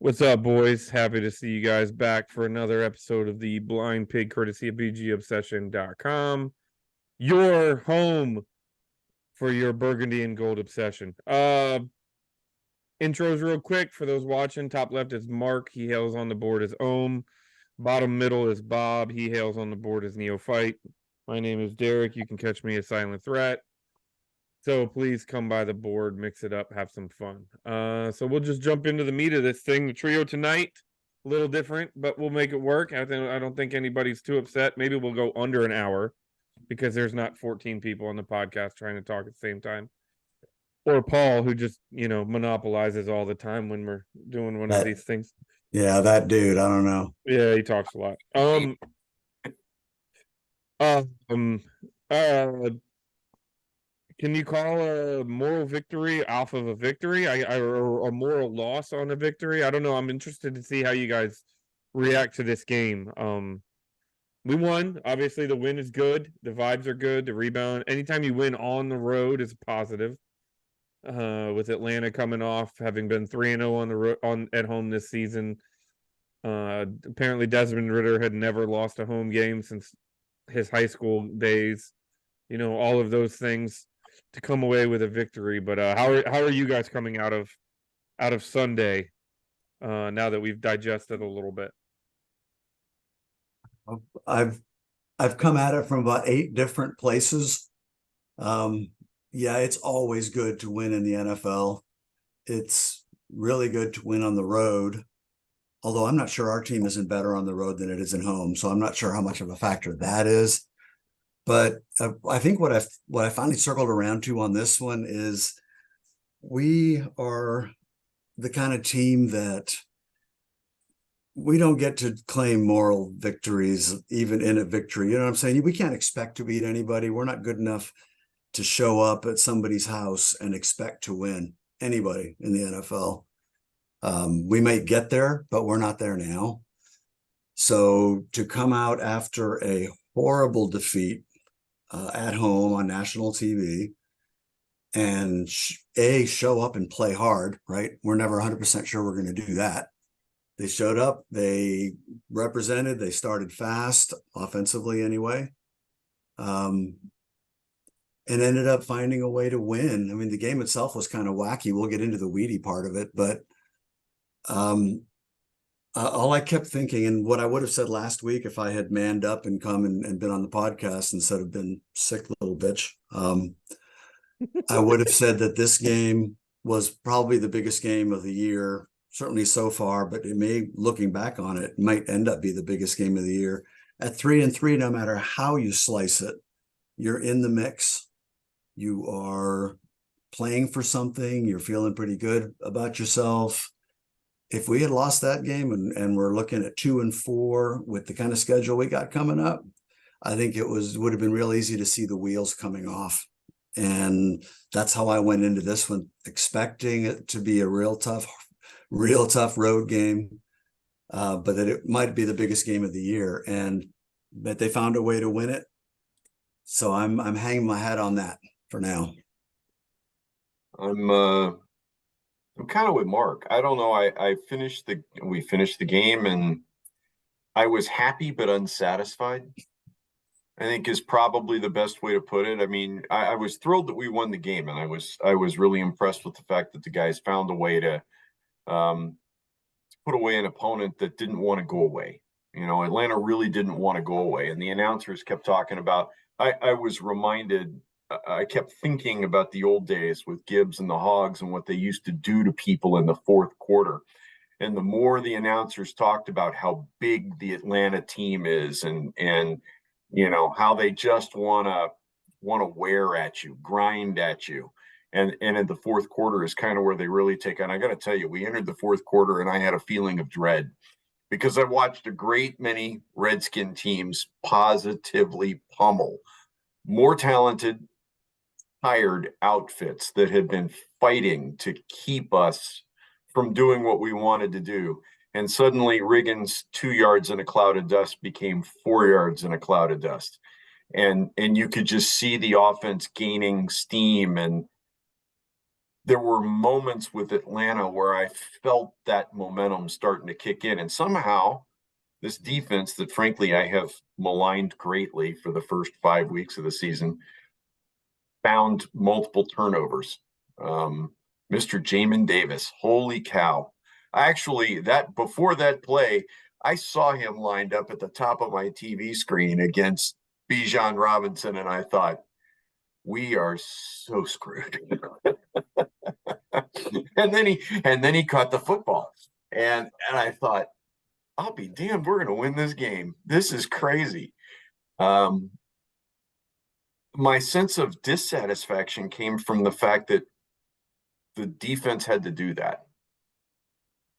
What's up, boys? Happy to see you guys back for another episode of the Blind Pig, courtesy of BGObsession.com. Your home for your burgundy and gold obsession. Intros real quick for those watching. Top left is Mark. He hails on the board as Ohm. Bottom middle is Bob. He hails on the board as Neophyte. My name is Derek. You can catch me as Silent Threat. So please come by the board, mix it up, have some fun. So we'll just jump into the meat of this thing. The trio tonight, a little different, but we'll make it work. I don't think anybody's too upset. Maybe we'll go under an hour because there's not 14 people on the podcast trying to talk at the same time. Or Paul, who just, monopolizes all the time when we're doing one of these things. Yeah, that dude, I don't know. Yeah, he talks a lot. Can you call a moral victory off of a victory? Or a moral loss on a victory? I don't know. I'm interested to see how you guys react to this game. We won. Obviously, the win is good. The vibes are good. The rebound. Anytime you win on the road is positive. With Atlanta coming off, having been 3-0 on the at home this season. Apparently, Desmond Ritter had never lost a home game since his high school days. All of those things to come away with a victory. But how are you guys coming out of Sunday? Now that we've digested a little bit. I've come at it from about 8 different places. Yeah, it's always good to win in the NFL. It's really good to win on the road. Although I'm not sure our team isn't better on the road than it is at home, so I'm not sure how much of a factor that is. But I think what I finally circled around to on this one is we are the kind of team that we don't get to claim moral victories, even in a victory. You know what I'm saying? We can't expect to beat anybody. We're not good enough to show up at somebody's house and expect to win anybody in the NFL. We might get there, but we're not there now. So to come out after a horrible defeat at home on national TV and show up and play hard, right? We're never 100% sure we're going to do that. They showed up, they represented, they started fast, offensively anyway, and ended up finding a way to win. I mean, the game itself was kind of wacky. We'll get into the weedy part of it, but all I kept thinking, and what I would have said last week if I had manned up and come and been on the podcast instead of been sick little bitch, I would have said that this game was probably the biggest game of the year, certainly so far, but it may, looking back on it, might end up be the biggest game of the year. At 3-3, no matter how you slice it, you're in the mix. You are playing for something. You're feeling pretty good about yourself. If we had lost that game and we're looking at 2-4 with the kind of schedule we got coming up, I think would have been real easy to see the wheels coming off. And that's how I went into this one, expecting it to be a real tough road game, but that it might be the biggest game of the year. But they found a way to win it. So I'm hanging my hat on that for now. I'm kind of with Mark. I don't know. We finished the game and I was happy but unsatisfied, I think is probably the best way to put it. I mean, I was thrilled that we won the game, and I was really impressed with the fact that the guys found a way to put away an opponent that didn't want to go away. Atlanta really didn't want to go away, and the announcers kept talking about. I was reminded. I kept thinking about the old days with Gibbs and the Hogs and what they used to do to people in the fourth quarter. And the more the announcers talked about how big the Atlanta team is and how they just want to wear at you, grind at you. And in the fourth quarter is kind of where they really take on. I got to tell you, we entered the fourth quarter and I had a feeling of dread because I watched a great many Redskin teams positively pummel more talented, tired outfits that had been fighting to keep us from doing what we wanted to do. And suddenly Riggins 2 yards in a cloud of dust became 4 yards in a cloud of dust. And you could just see the offense gaining steam. And there were moments with Atlanta where I felt that momentum starting to kick in. And somehow this defense that frankly I have maligned greatly for the first 5 weeks of the season found multiple turnovers. Mr. Jamin Davis, holy cow. Actually, that before that play, I saw him lined up at the top of my TV screen against Bijan Robinson, and I thought, we are so screwed. and then he caught the football. And I thought, I'll be damned, we're gonna win this game. This is crazy. My sense of dissatisfaction came from the fact that the defense had to do that.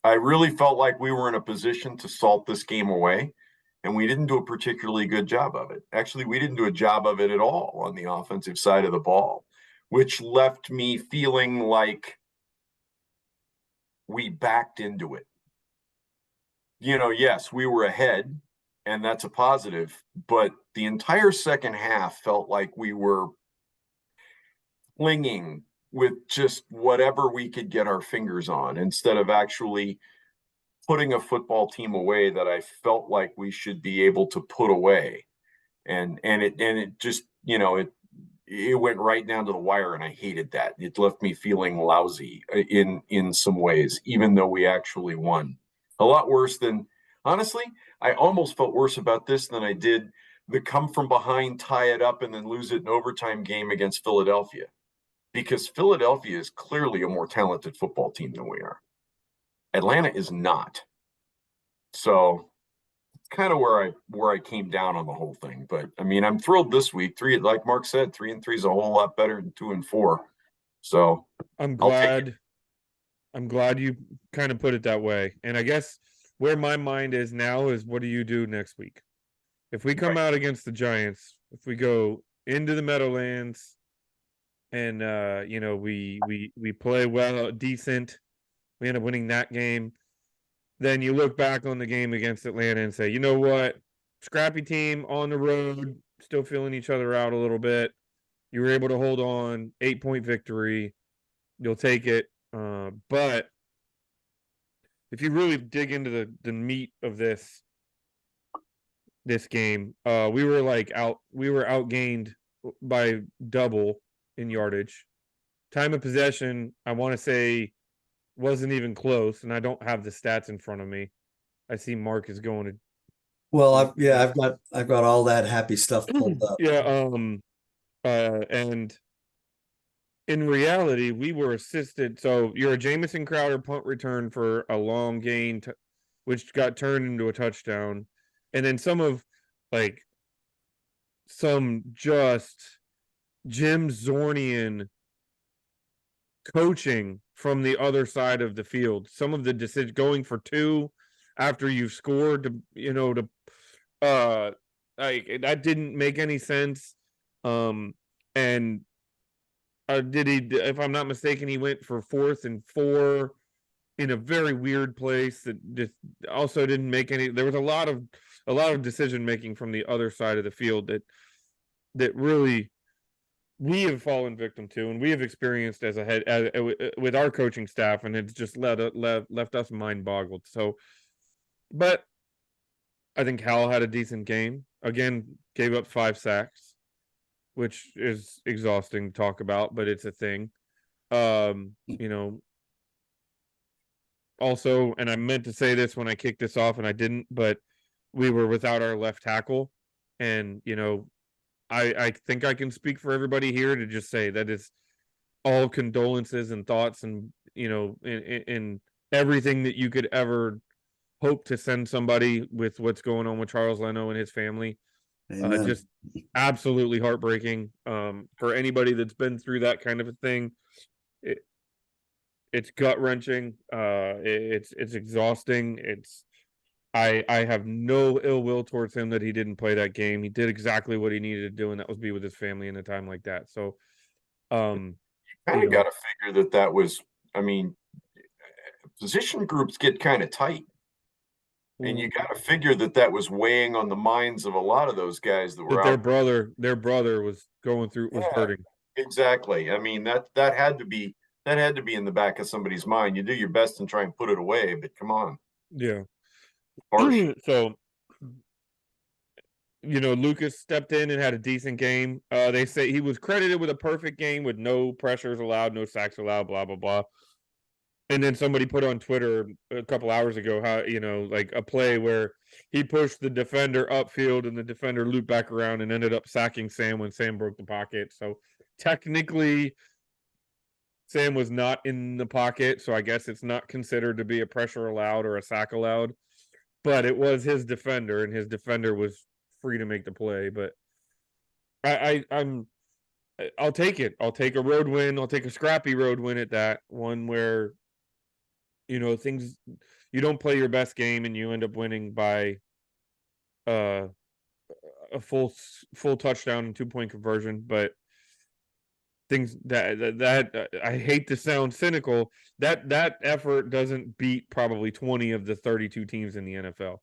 I really felt like we were in a position to salt this game away, and we didn't do a particularly good job of it. Actually, we didn't do a job of it at all on the offensive side of the ball, which left me feeling like we backed into it. Yes, we were ahead, and that's a positive, but the entire second half felt like we were clinging with just whatever we could get our fingers on instead of actually putting a football team away that I felt like we should be able to put away. And it just, it went right down to the wire, and I hated that. It left me feeling lousy in some ways, even though we actually won. A lot worse than, honestly, I almost felt worse about this than I did the come from behind, tie it up, and then lose it in overtime game against Philadelphia. Because Philadelphia is clearly a more talented football team than we are. Atlanta is not. So it's kind of where I came down on the whole thing. But I mean, I'm thrilled this week. Like Mark said, 3-3 is a whole lot better than 2-4. So I'm I'll take it. glad. I'm glad you kind of put it that way. And I guess where my mind is now is, what do you do next week? If we come out against the Giants, if we go into the Meadowlands and we play well, decent, we end up winning that game, then you look back on the game against Atlanta and say, you know what? Scrappy team on the road, still feeling each other out a little bit. You were able to hold on, 8-point victory. You'll take it. But if you really dig into the meat of this game, we were outgained by double in yardage. Time of possession, I want to say, wasn't even close, and I don't have the stats in front of me. I see Mark is going to. Well, I've got all that happy stuff pulled up. Yeah, and in reality, we were assisted. So you're a Jamison Crowder punt return for a long gain, which got turned into a touchdown, and then some just Jim Zornian coaching from the other side of the field. Some of the decision going for two after you've scored that didn't make any sense. And did he? If I'm not mistaken, he went for 4th and 4 in a very weird place that just also didn't make any. There was a lot of decision making from the other side of the field that really we have fallen victim to, and we have experienced with our coaching staff, and it's just left us mind boggled. So, but I think Hal had a decent game. Again, gave up 5 sacks, which is exhausting to talk about, but it's a thing. Also, and I meant to say this when I kicked this off and I didn't, but we were without our left tackle. And, I think I can speak for everybody here to just say that it's all condolences and thoughts and, in everything that you could ever hope to send somebody with what's going on with Charles Leno and his family. Just absolutely heartbreaking for anybody that's been through that kind of a thing. It's gut wrenching. It's exhausting. I have no ill will towards him that he didn't play that game. He did exactly what he needed to do, and that was be with his family in a time like that. So, kind of got to figure that was. I mean, position groups get kind of tight. And you got to figure that was weighing on the minds of a lot of those guys that were out. Their brother was going through, was hurting. Exactly. I mean, that had to be That had to be in the back of somebody's mind. You do your best and try and put it away, but come on. Yeah. Harsh. So, Lucas stepped in and had a decent game. They say he was credited with a perfect game with no pressures allowed, no sacks allowed, blah, blah, blah. And then somebody put on Twitter a couple hours ago how, like a play where he pushed the defender upfield and the defender looped back around and ended up sacking Sam when Sam broke the pocket. So technically, Sam was not in the pocket. So I guess it's not considered to be a pressure allowed or a sack allowed. But it was his defender, and his defender was free to make the play. But I'll take it. I'll take a road win. I'll take a scrappy road win at that one where things, you don't play your best game and you end up winning by a full touchdown and 2-point conversion. But things that I hate to sound cynical, that effort doesn't beat probably 20 of the 32 teams in the NFL.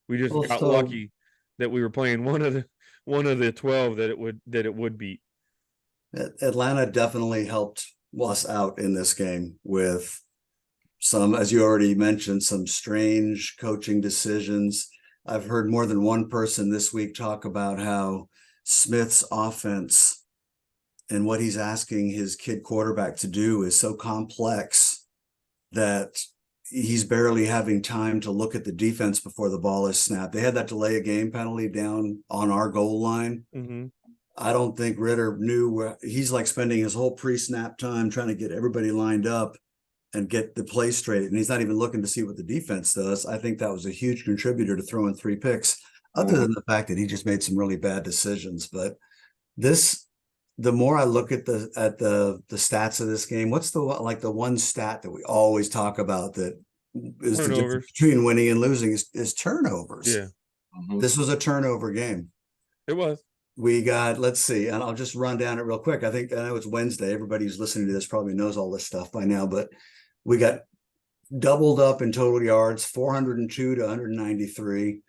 We just got lucky that we were playing one of the 12 that it would beat. Atlanta definitely helped us out in this game with some, as you already mentioned, some strange coaching decisions. I've heard more than one person this week talk about how Smith's offense and what he's asking his kid quarterback to do is so complex that he's barely having time to look at the defense before the ball is snapped. They had that delay of game penalty down on our goal line. Mm-hmm. I don't think Ritter knew where he's like spending his whole pre-snap time trying to get everybody lined up and get the play straight. And he's not even looking to see what the defense does. I think that was a huge contributor to throwing 3 picks, other than the fact that he just made some really bad decisions. But the more I look at the stats of this game, what's the one stat that we always talk about that is the difference between winning and losing is turnovers. Yeah. Mm-hmm. This was a turnover game. It was. We got, let's see, and I'll just run down it real quick. I know it's Wednesday. Everybody who's listening to this probably knows all this stuff by now, but we got doubled up in total yards, 402 to 193.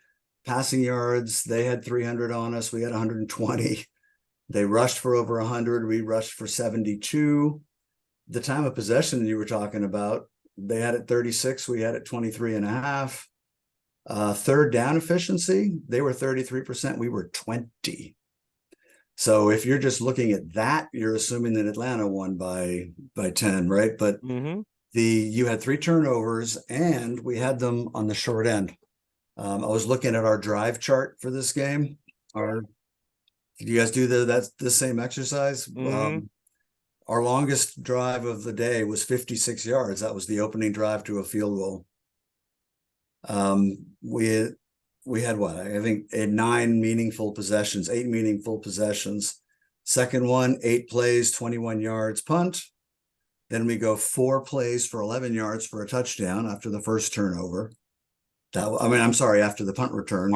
Passing yards, they had 300 on us. We had 120. They rushed for over 100. We rushed for 72. The time of possession you were talking about, they had it 36. We had it 23 and a half. Third down efficiency, they were 33%. We were 20. So if you're just looking at that, you're assuming that Atlanta won by 10, right? But you had 3 turnovers and we had them on the short end. I was looking at our drive chart for this game. Did you guys do the same exercise? Our longest drive of the day was 56 yards. That was the opening drive to a field goal. We had what? I think 8 meaningful possessions. Second one, 8 plays, 21 yards, punt. Then we go 4 plays for 11 yards for a touchdown after the first turnover. After the punt return,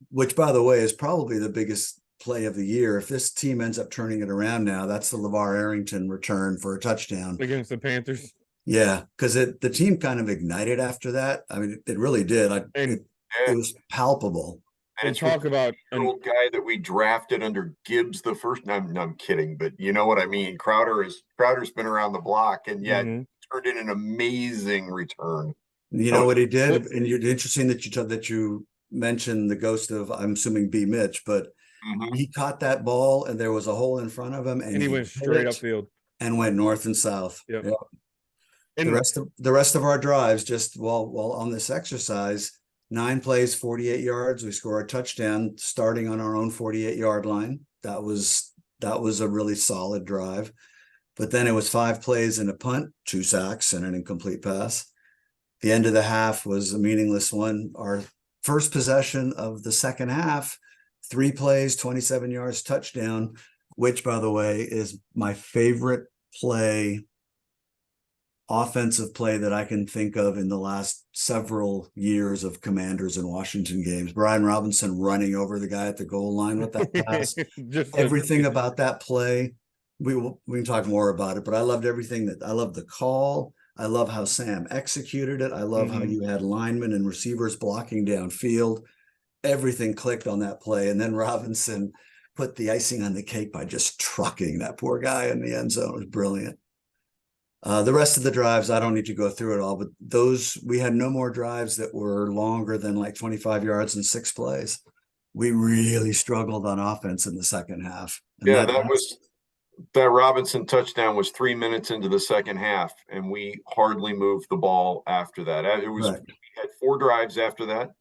which by the way is probably the biggest play of the year. If this team ends up turning it around now, that's the LeVar Arrington return for a touchdown against the Panthers. Yeah, because the team kind of ignited after that. I mean, it really did. It was palpable. And it's talk about an old guy that we drafted under Gibbs the first. I'm kidding, but you know what I mean. Crowder's been around the block, and yet turned in an amazing return. You know what he did, and you're interesting that you mentioned the ghost of, I'm assuming, B. Mitch, but he caught that ball, and there was a hole in front of him, and he went straight upfield and went north and south. Yep. And the rest of our drives, just while on this exercise, 9 plays, 48 yards. We score a touchdown starting on our own 48-yard line. That was a really solid drive. But then it was 5 plays and a punt, 2 sacks and an incomplete pass. The end of the half was a meaningless one. Our first possession of the second half, 3 plays, 27 yards, touchdown, which, by the way, is my favorite offensive play that I can think of in the last several years of Commanders and Washington games. Brian Robinson running over the guy at the goal line with that pass. Everything about that play, we can talk more about it, but I loved everything. I love the call. I love how Sam executed it. I love how you had linemen and receivers blocking downfield. Everything clicked on that play. And then Robinson put the icing on the cake by just trucking that poor guy in the end zone. It was brilliant. The rest of the drives, I don't need to go through it all, but those, we had no more drives that were longer than like 25 yards in 6 plays. We really struggled on offense in the second half. And Yeah, that Robinson touchdown was 3 minutes into the second half, and we hardly moved the ball after that. We had 4 drives after that.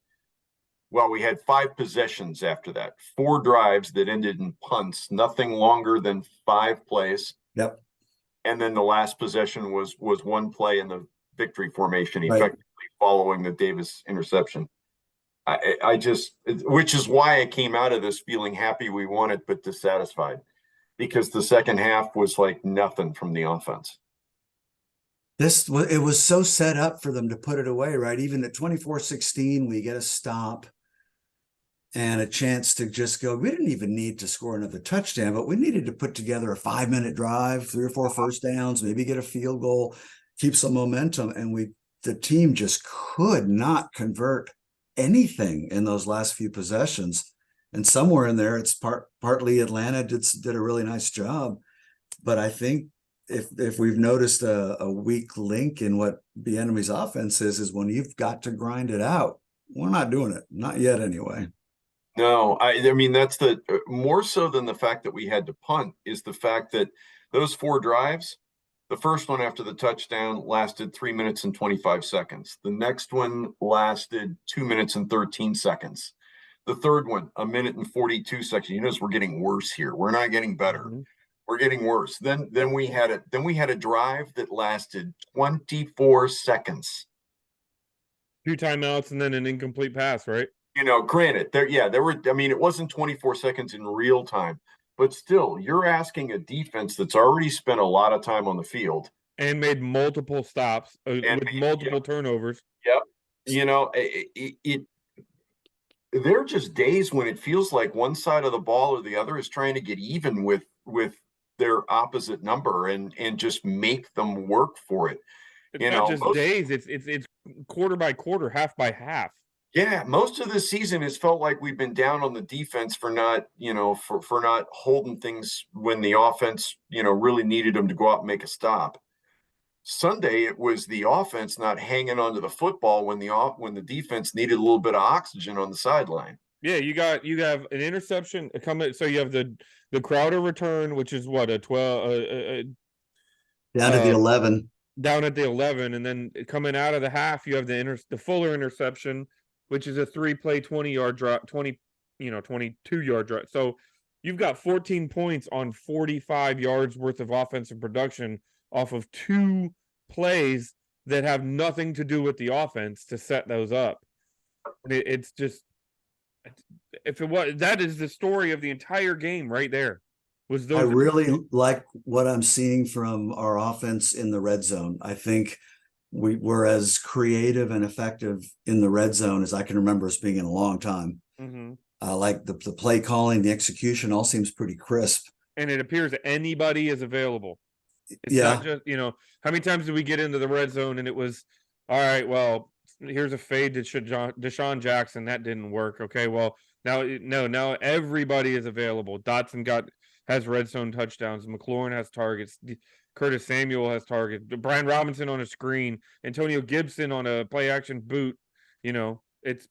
Well, we had 5 possessions after that, 4 drives that ended in punts, nothing longer than 5 plays. Yep. And then the last possession was 1 play in the victory formation, effectively following the Davis interception. I just, which is why I came out of this feeling happy we won it, but dissatisfied, because the second half was like nothing from the offense. It was so set up for them to put it away, right? Even at 24-16, we get a stop and a chance to just go. We didn't even need to score another touchdown, but we needed to put together a 5-minute drive, 3 or 4 first downs, maybe get a field goal, keep some momentum. And the team just could not convert anything in those last few possessions. And somewhere in there, it's partly Atlanta did a really nice job. But I think if we've noticed a weak link in what the enemy's offense is when you've got to grind it out. We're not doing it, not yet anyway. No, I mean, that's the more so than the fact that we had to punt is the fact that those 4 drives, the first one after the touchdown lasted 3 minutes and 25 seconds. The next one lasted 2 minutes and 13 seconds. The third one, 1 minute and 42 seconds. You notice we're getting worse here. We're not getting better. Mm-hmm. We're getting worse. Then we had a drive that lasted 24 seconds. 2 timeouts and then an incomplete pass, right? Granted, there were, I mean, it wasn't 24 seconds in real time, but still, you're asking a defense that's already spent a lot of time on the field and made multiple stops with multiple turnovers. Yep. There are just days when it feels like one side of the ball or the other is trying to get even with their opposite number and just make them work for it. It's not just days; it's quarter by quarter, half by half. Yeah, most of the season has felt like we've been down on the defense for not, for not holding things when the offense, really needed them to go out and make a stop. Sunday, it was the offense not hanging onto the football when the defense needed a little bit of oxygen on the sideline. Yeah, you have an interception coming. So you have the Crowder return, which is what, a 12 down to the 11. Down at the 11, and then coming out of the half, you have the Fuller interception, which is a 3-play 20-yard drop, 22-yard drop. So you've got 14 points on 45 yards worth of offensive production off of 2 plays that have nothing to do with the offense to set those up. It's just, that is the story of the entire game right there. I really like what I'm seeing from our offense in the red zone. I think we were as creative and effective in the red zone as I can remember us being in a long time. Mm-hmm. Like the play calling, the execution all seems pretty crisp. And it appears that anybody is available. It's not just, how many times did we get into the red zone and it was, all right, well, here's a fade to Deshaun Jackson. That didn't work. Okay, well, now everybody is available. Dotson has red zone touchdowns. McLaurin has targets. Curtis Samuel has targets. Brian Robinson on a screen. Antonio Gibson on a play action boot. It's.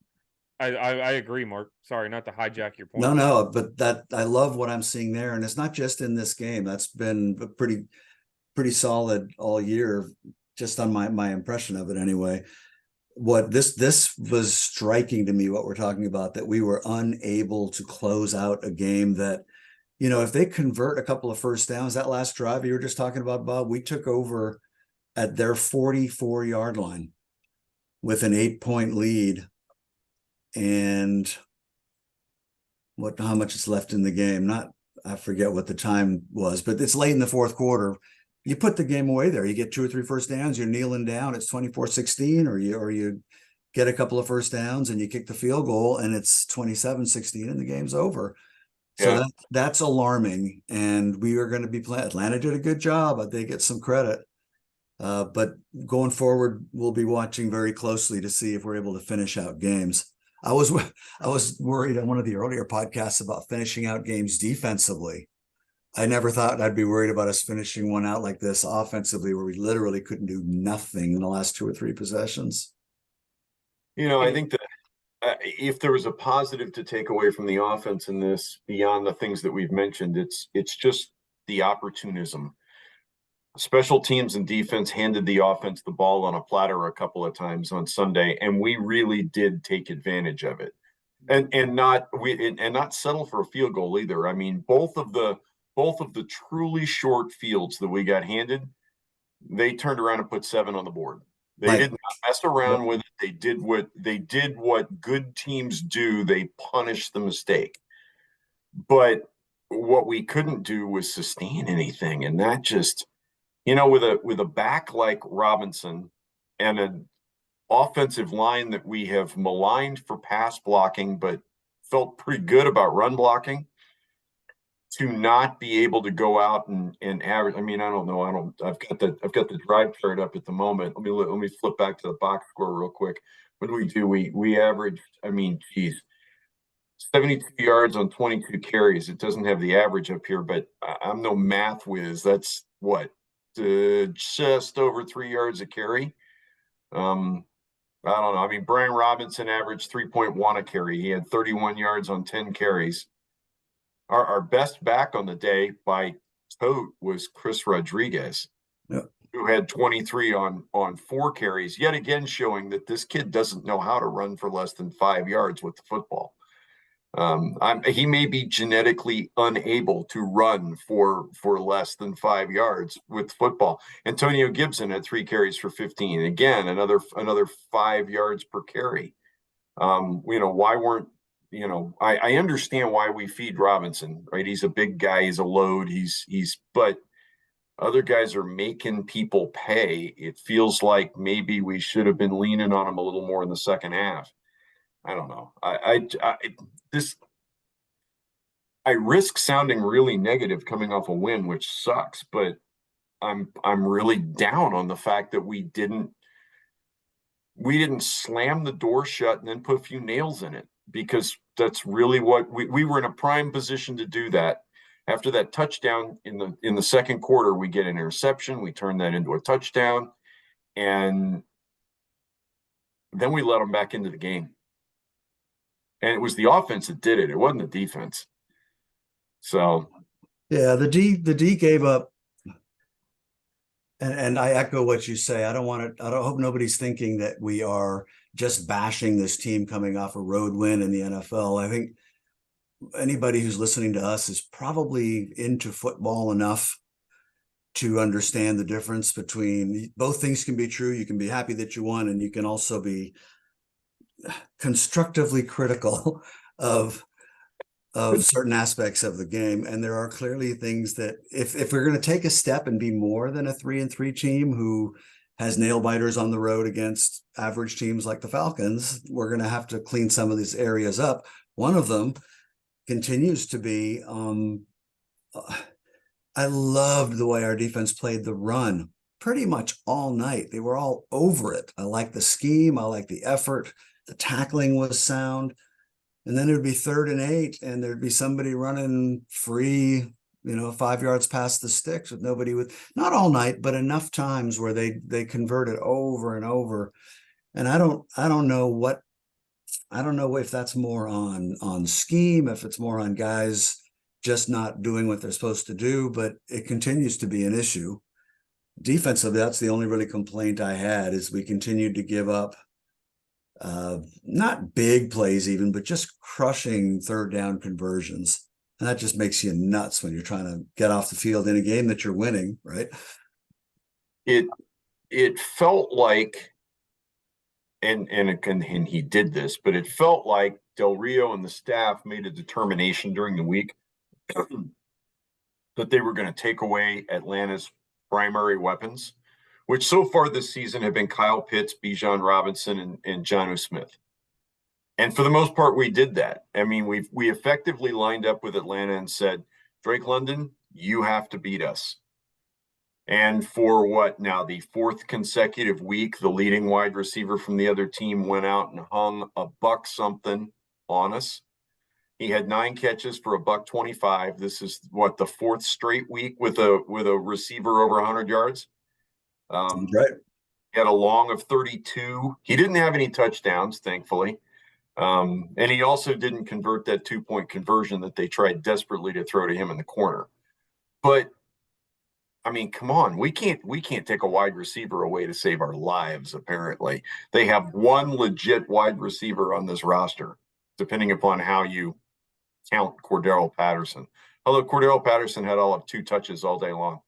I agree, Mark. Sorry, not to hijack your point. No, but I love what I'm seeing there, and it's not just in this game. That's been pretty solid all year, just on my impression of it anyway. What this was striking to me, what we're talking about, that we were unable to close out a game that, if they convert a couple of first downs, that last drive you were just talking about, Bob, we took over at their 44-yard line with an 8-point lead. And how much is left in the game? I forget what the time was, but it's late in the fourth quarter. You put the game away there. You get 2 or 3 first downs, you're kneeling down, it's 24-16, or you get a couple of first downs and you kick the field goal and it's 27-16 and the game's over. So that's alarming. And we are going to be playing. Atlanta did a good job. They get some credit. But going forward, we'll be watching very closely to see if we're able to finish out games. I was worried on one of the earlier podcasts about finishing out games defensively. I never thought I'd be worried about us finishing one out like this offensively, where we literally couldn't do nothing in the last 2 or 3 possessions. I think that if there was a positive to take away from the offense in this, beyond the things that we've mentioned, it's just the opportunism. Special teams and defense handed the offense the ball on a platter a couple of times on Sunday, and we really did take advantage of it, and not settle for a field goal either. I mean, both of the truly short fields that we got handed, they turned around and put 7 on the board. They Like, did not mess around with it. They did what good teams do. They punished the mistake. But what we couldn't do was sustain anything, and that just, with a back like Robinson and an offensive line that we have maligned for pass blocking, but felt pretty good about run blocking, to not be able to go out and average. I mean, I don't know. I've got the drive chart up at the moment. Let me flip back to the box score real quick. What do we do? We averaged, I mean, geez, 72 yards on 22 carries. It doesn't have the average up here, but I'm no math whiz. That's what, just over 3 yards a carry. I don't know. I mean, Brian Robinson averaged 3.1 a carry. He had 31 yards on 10 carries. Our best back on the day by tote was Chris Rodriguez, yeah. who had 23 on 4 carries, yet again showing that this kid doesn't know how to run for less than 5 yards with the football. He may be genetically unable to run for less than 5 yards with football. Antonio Gibson had 3 carries for 15. Again, another 5 yards per carry. Why weren't, I understand why we feed Robinson, right? He's a big guy, he's a load, but other guys are making people pay. It feels like maybe we should have been leaning on him a little more in the second half. I don't know. I risk sounding really negative coming off a win, which sucks, but I'm really down on the fact that we didn't slam the door shut and then put a few nails in it, because that's really what we were in a prime position to do that. After that touchdown in the second quarter, we get an interception, we turn that into a touchdown, and then we let them back into the game. And it was the offense that did it. It wasn't the defense. So yeah, the D gave up. And I echo what you say. I don't hope nobody's thinking that we are just bashing this team coming off a road win in the NFL. I think anybody who's listening to us is probably into football enough to understand the difference between both things. Can be true. You can be happy that you won, and you can also be constructively critical of certain aspects of the game. And there are clearly things that if we're going to take a step and be more than a 3-3 team who has nail biters on the road against average teams like the Falcons, we're going to have to clean some of these areas up. One of them continues to be, I loved the way our defense played the run pretty much all night. They were all over it. I like the scheme. I like the effort. The tackling was sound. And then it would be 3rd and 8, and there'd be somebody running free, 5 yards past the sticks with nobody not all night, but enough times where they converted over and over. And I don't know if that's more on scheme, if it's more on guys just not doing what they're supposed to do, but it continues to be an issue. Defensively, that's the only really complaint I had, is we continued to give up not big plays even, but just crushing 3rd down conversions. And that just makes you nuts when you're trying to get off the field in a game that you're winning, right? It felt like, and he did this, but it felt like Del Rio and the staff made a determination during the week that they were going to take away Atlanta's primary weapons, which so far this season have been Kyle Pitts, Bijan Robinson, and Jonnu Smith. And for the most part, we did that. I mean, we effectively lined up with Atlanta and said, Drake London, you have to beat us. And for what now, the 4th consecutive week, the leading wide receiver from the other team went out and hung $1 something on us. He had 9 catches for $125. This is what, the 4th straight week with a receiver over 100 yards. Right. He had a long of 32. He didn't have any touchdowns, thankfully. And he also didn't convert that 2-point conversion that they tried desperately to throw to him in the corner. But I mean, come on, we can't take a wide receiver away to save our lives. Apparently, they have one legit wide receiver on this roster, depending upon how you count Cordero Patterson. Although Cordero Patterson had all of 2 touches all day long.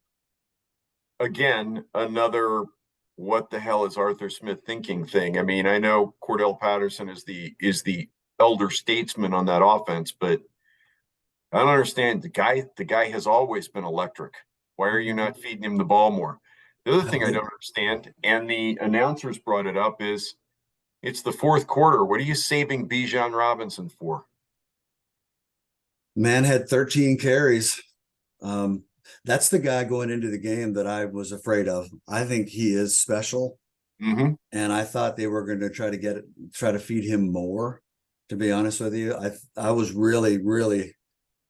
Again, another what the hell is Arthur Smith thinking thing. I mean, I know Cordell Patterson is the elder statesman on that offense, but I don't understand. The guy has always been electric. Why are you not feeding him the ball more? The other thing I don't understand, and the announcers brought it up, is it's the 4th quarter. What are you saving Bijan Robinson for? Man had 13 carries. That's the guy going into the game that I was afraid of. I think he is special. Mm-hmm. And I thought they were going to try to feed him more, to be honest with you. I was really, really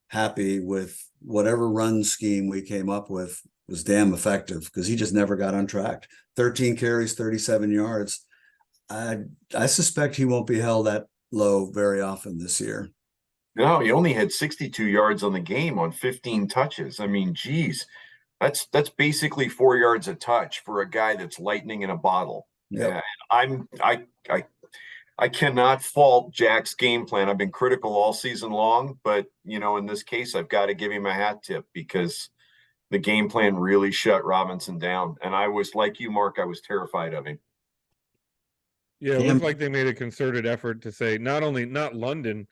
happy with whatever run scheme we came up with. Was damn effective, because he just never got on track. 13 carries, 37 yards. I suspect he won't be held that low very often this year. No, he only had 62 yards on the game on 15 touches. I mean, geez, that's basically 4 yards a touch for a guy that's lightning in a bottle. Yep. I cannot fault Jack's game plan. I've been critical all season long, but in this case, I've got to give him a hat tip, because the game plan really shut Robinson down. And I was like you, Mark, I was terrified of him. Yeah, it looked like they made a concerted effort to say not London,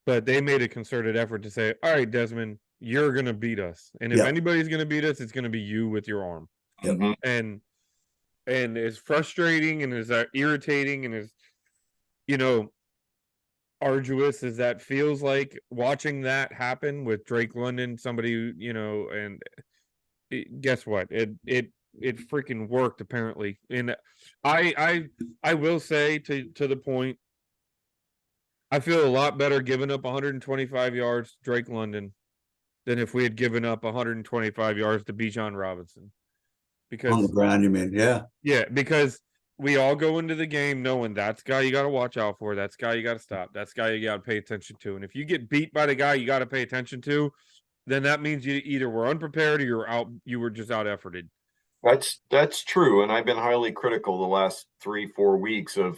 but they made a concerted effort to say, all right, Desmond, you're going to beat us. And if anybody's going to beat us, it's going to be you with your arm. Yep. And as frustrating and as irritating and as, arduous as that feels like, watching that happen with Drake London, somebody, and guess what? It freaking worked, apparently. And I will say, to the point, I feel a lot better giving up 125 yards to Drake London than if we had given up 125 yards to Bijan Robinson. Because on the ground, you mean? Yeah. Yeah, because we all go into the game knowing that's the guy you got to watch out for. That's the guy you got to stop. That's the guy you got to pay attention to. And if you get beat by the guy you got to pay attention to, then that means you either were unprepared or you were just out efforted. That's true, and I've been highly critical the last 3-4 weeks of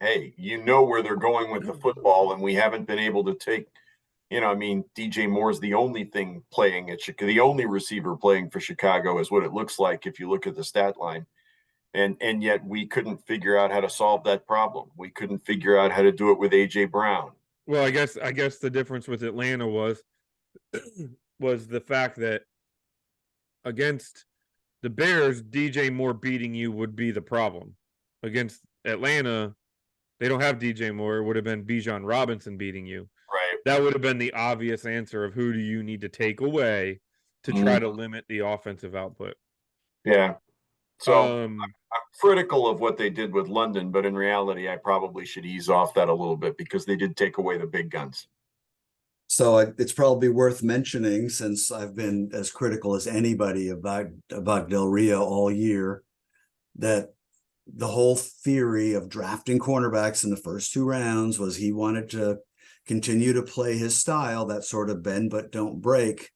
hey, where they're going with the football, and we haven't been able to take. DJ Moore's the only thing playing at Chicago, the only receiver playing for Chicago is what it looks like if you look at the stat line, and yet we couldn't figure out how to solve that problem. We couldn't figure out how to do it with AJ Brown. Well, I guess the difference with Atlanta was the fact that against the Bears, DJ Moore beating you would be the problem. Against Atlanta, they don't have DJ Moore. It would have been Bijan Robinson beating you. Right. That would have been the obvious answer of who do you need to take away to try to limit the offensive output. Yeah. So I'm critical of what they did with London, but in reality, I probably should ease off that a little bit, because they did take away the big guns. So it's probably worth mentioning, since I've been as critical as anybody about Del Rio all year, that the whole theory of drafting cornerbacks in the first 2 rounds was he wanted to continue to play his style, that sort of bend but don't break.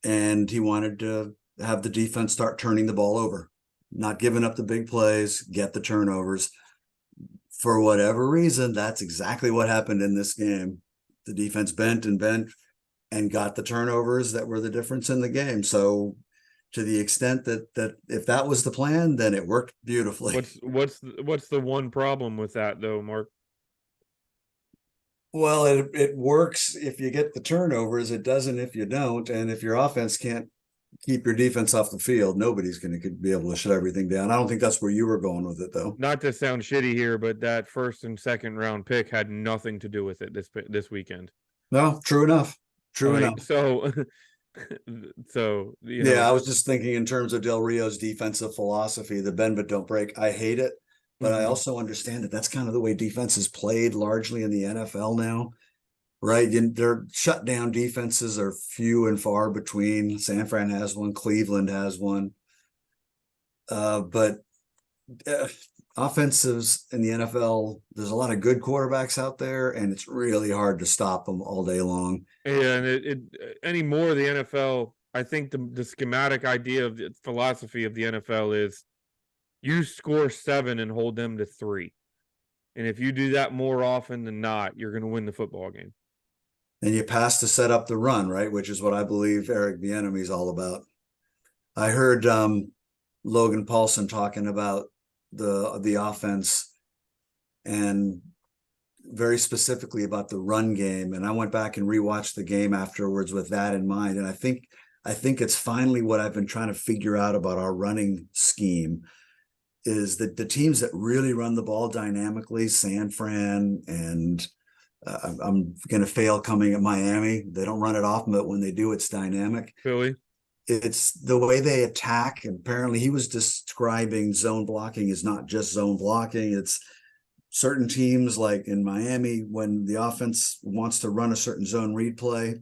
And he wanted to have the defense start turning the ball over, not giving up the big plays, get the turnovers. For whatever reason, that's exactly what happened in this game. The defense bent and got the turnovers that were the difference in the game. So to the extent that if that was the plan, then it worked beautifully. What's the one problem with that, though, Mark? Well, it works if you get the turnovers. It doesn't if you don't. And if your offense can't keep your defense off the field, nobody's going to be able to shut everything down. I don't think that's where you were going with it, though. Not to sound shitty here, but that first and second round pick had nothing to do with it this weekend. No, true enough. True enough. So, yeah, I was just thinking in terms of Del Rio's defensive philosophy, the bend but don't break. I hate it, but I also understand that that's kind of the way defense is played largely in the NFL now. right? Their shutdown defenses are few and far between. San Fran has one, Cleveland has one. But offensives in the NFL, there's a lot of good quarterbacks out there, and it's really hard to stop them all day long. And anymore the NFL, I think the schematic idea of the philosophy of the NFL is you score 7 and hold them to 3. And if you do that more often than not, you're going to win the football game. And you pass to set up the run, right? Which is what I believe Eric Bieniemy is all about. I heard Logan Paulson talking about the offense and very specifically about the run game. And I went back and rewatched the game afterwards with that in mind. And I think it's finally what I've been trying to figure out about our running scheme is that the teams that really run the ball dynamically, San Fran and I'm going to fail coming at Miami. They don't run it often, but when they do, it's dynamic. Philly. It's the way they attack. And apparently he was describing zone blocking is not just zone blocking. It's certain teams like in Miami, when the offense wants to run a certain zone read play,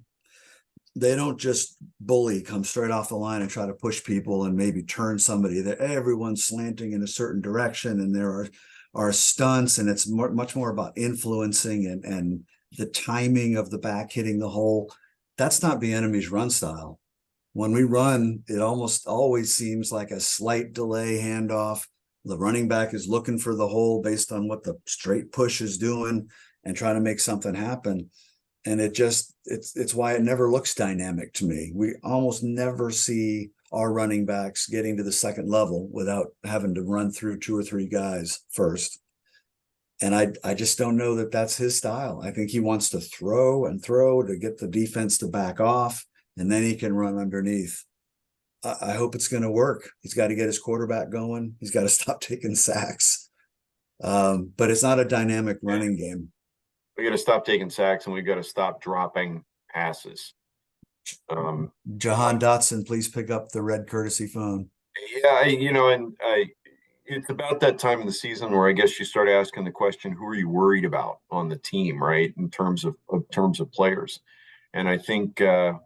they don't just bully, come straight off the line and try to push people and maybe turn somebody. That everyone's slanting in a certain direction, and there are stunts, and it's much more about influencing and the timing of the back hitting the hole. That's not the enemy's run style. When we run, it almost always seems like a slight delay handoff. The running back is looking for the hole based on what the straight push is doing and trying to make something happen. And it's why it never looks dynamic to me. We almost never see our running backs getting to the second level without having to run through 2 or 3 guys first. And I just don't know that that's his style. I think he wants to throw and throw to get the defense to back off, and then he can run underneath. I hope it's going to work. He's got to get his quarterback going. He's got to stop taking sacks. But it's not a dynamic running game. We got to stop taking sacks, and we got to stop dropping passes. Jahan Dotson, please pick up the red courtesy phone. Yeah, it's about that time of the season where I guess you start asking the question, who are you worried about on the team, right? In terms of players. And I think the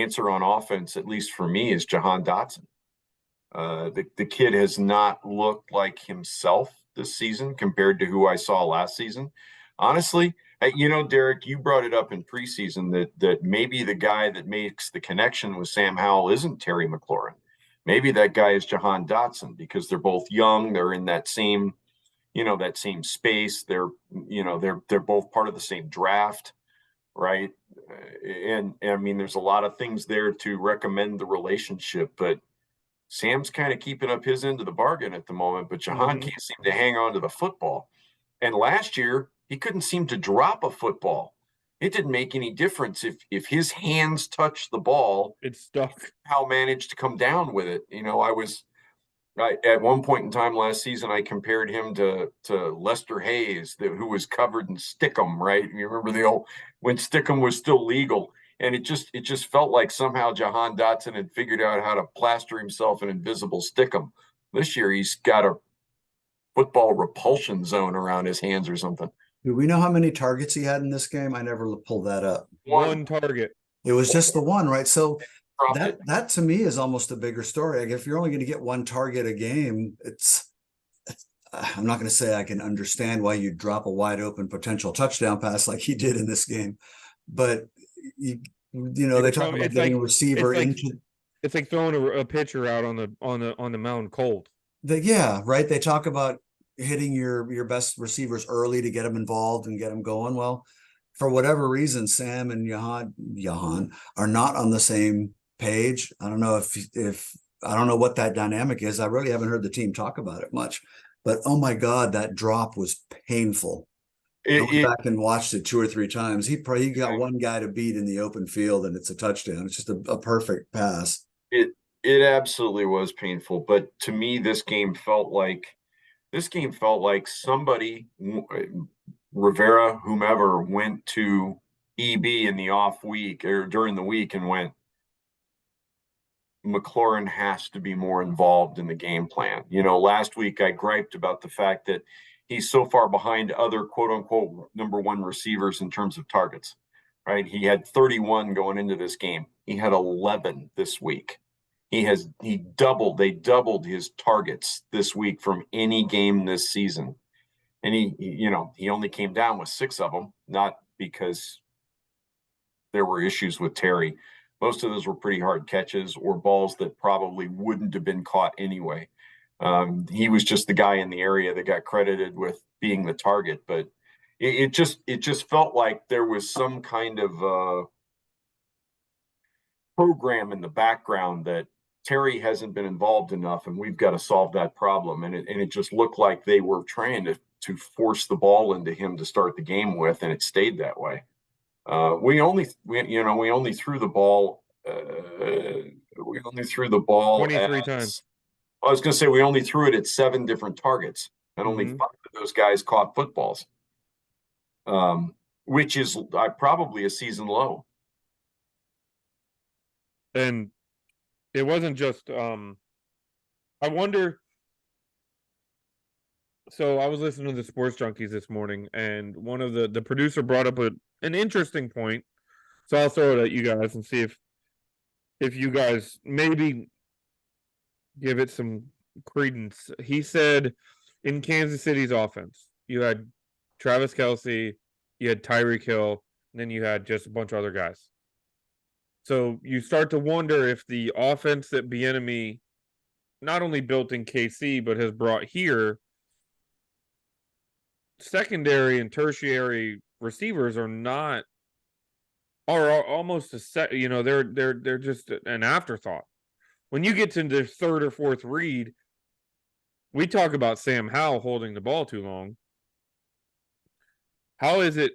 answer on offense, at least for me, is Jahan Dotson. The kid has not looked like himself this season compared to who I saw last season. Honestly, Derek, you brought it up in preseason that maybe the guy that makes the connection with Sam Howell isn't Terry McLaurin. Maybe that guy is Jahan Dotson, because they're both young. They're in that same space. They're both part of the same draft, right? And I mean, there's a lot of things there to recommend the relationship, but Sam's kind of keeping up his end of the bargain at the moment, but Jahan can't seem to hang on to the football. And last year, he couldn't seem to drop a football. It didn't make any difference if his hands touched the ball. It stuck. Hal managed to come down with it. At one point in time last season, I compared him to Lester Hayes, who was covered in stickum, right? You remember when stickum was still legal. And it just felt like somehow Jahan Dotson had figured out how to plaster himself an invisible stickum. This year, he's got a football repulsion zone around his hands or something. Do we know how many targets he had in this game? I never pulled that up. One target. It was just the one, right? So that to me is almost a bigger story. Like if you're only going to get one target a game, I'm not going to say I can understand why you drop a wide open potential touchdown pass like he did in this game, but they talk about getting a receiver into. It's like throwing a pitcher out on the mound cold. Right. They talk about hitting your best receivers early to get them involved and get them going. Well, for whatever reason, Sam and Jahan are not on the same page. I don't know if I don't know what that dynamic is. I really haven't heard the team talk about it much, but oh my God, that drop was painful. I went back and watched it 2 or 3 times. He got one guy to beat in the open field, and it's a touchdown. It's just a perfect pass. It absolutely was painful, but to me, this game felt like somebody, Rivera, whomever, went to EB in the off week or during the week and went, McLaurin has to be more involved in the game plan. Last week I griped about the fact that he's so far behind other quote unquote number one receivers in terms of targets, right? He had 31 going into this game. He had 11 this week. They doubled his targets this week from any game this season. And he only came down with 6 of them, not because there were issues with Terry. Most of those were pretty hard catches or balls that probably wouldn't have been caught anyway. He was just the guy in the area that got credited with being the target, but it just felt like there was some kind of program in the background that Terry hasn't been involved enough, and we've got to solve that problem. And it just looked like they were trying to force the ball into him to start the game with, and it stayed that way. We only threw the ball. We only threw the ball 23 times. I was going to say we only threw it at 7 different targets, and only 5 of those guys caught footballs, which is probably a season low. And it wasn't just I wonder. So I was listening to the Sports Junkies this morning, and one of the producer brought up an interesting point. So I'll throw it at you guys and see if you guys maybe give it some credence. He said in Kansas City's offense, you had Travis Kelce, you had Tyreek Hill, and then you had just a bunch of other guys. So you start to wonder if the offense that Bieniemy not only built in KC but has brought here, secondary and tertiary receivers are almost a set. They're just an afterthought. When you get to the 3rd or 4th read, we talk about Sam Howell holding the ball too long. How is it?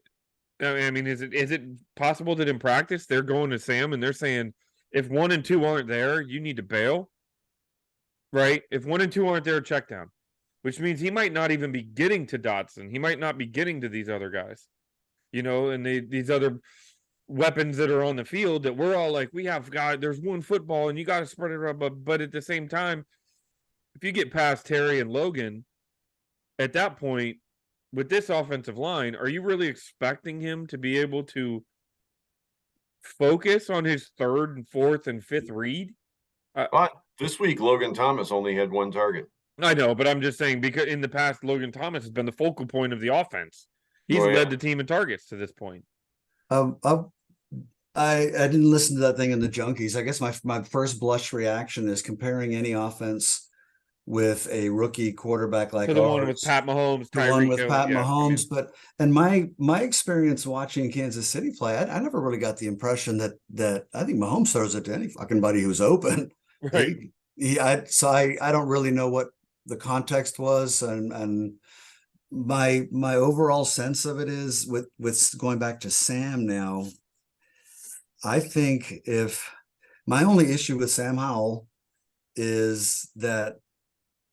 I mean, is it possible that in practice they're going to Sam and they're saying, if 1 and 2 aren't there, you need to bail, right? If 1 and 2 aren't there, check down, which means he might not even be getting to Dotson. He might not be getting to these other guys, and these other weapons that are on the field that we're all like, there's one football and you got to spread it around. But at the same time, if you get past Terry and Logan, at that point, with this offensive line, are you really expecting him to be able to focus on his 3rd and 4th and 5th read? But this week, Logan Thomas only had 1 target. I know, but I'm just saying, because in the past, Logan Thomas has been the focal point of the offense. He's led the team in targets to this point. I didn't listen to that thing in the Junkies. I guess my first blush reaction is comparing any offense with a rookie quarterback like the one with Pat Mahomes, the one with Pat Mahomes. And my experience watching Kansas City play, I never really got the impression that I think Mahomes throws it to any fucking buddy who's open. Right. I don't really know what the context was, and my overall sense of it is with going back to Sam now. I think if my only issue with Sam Howell is that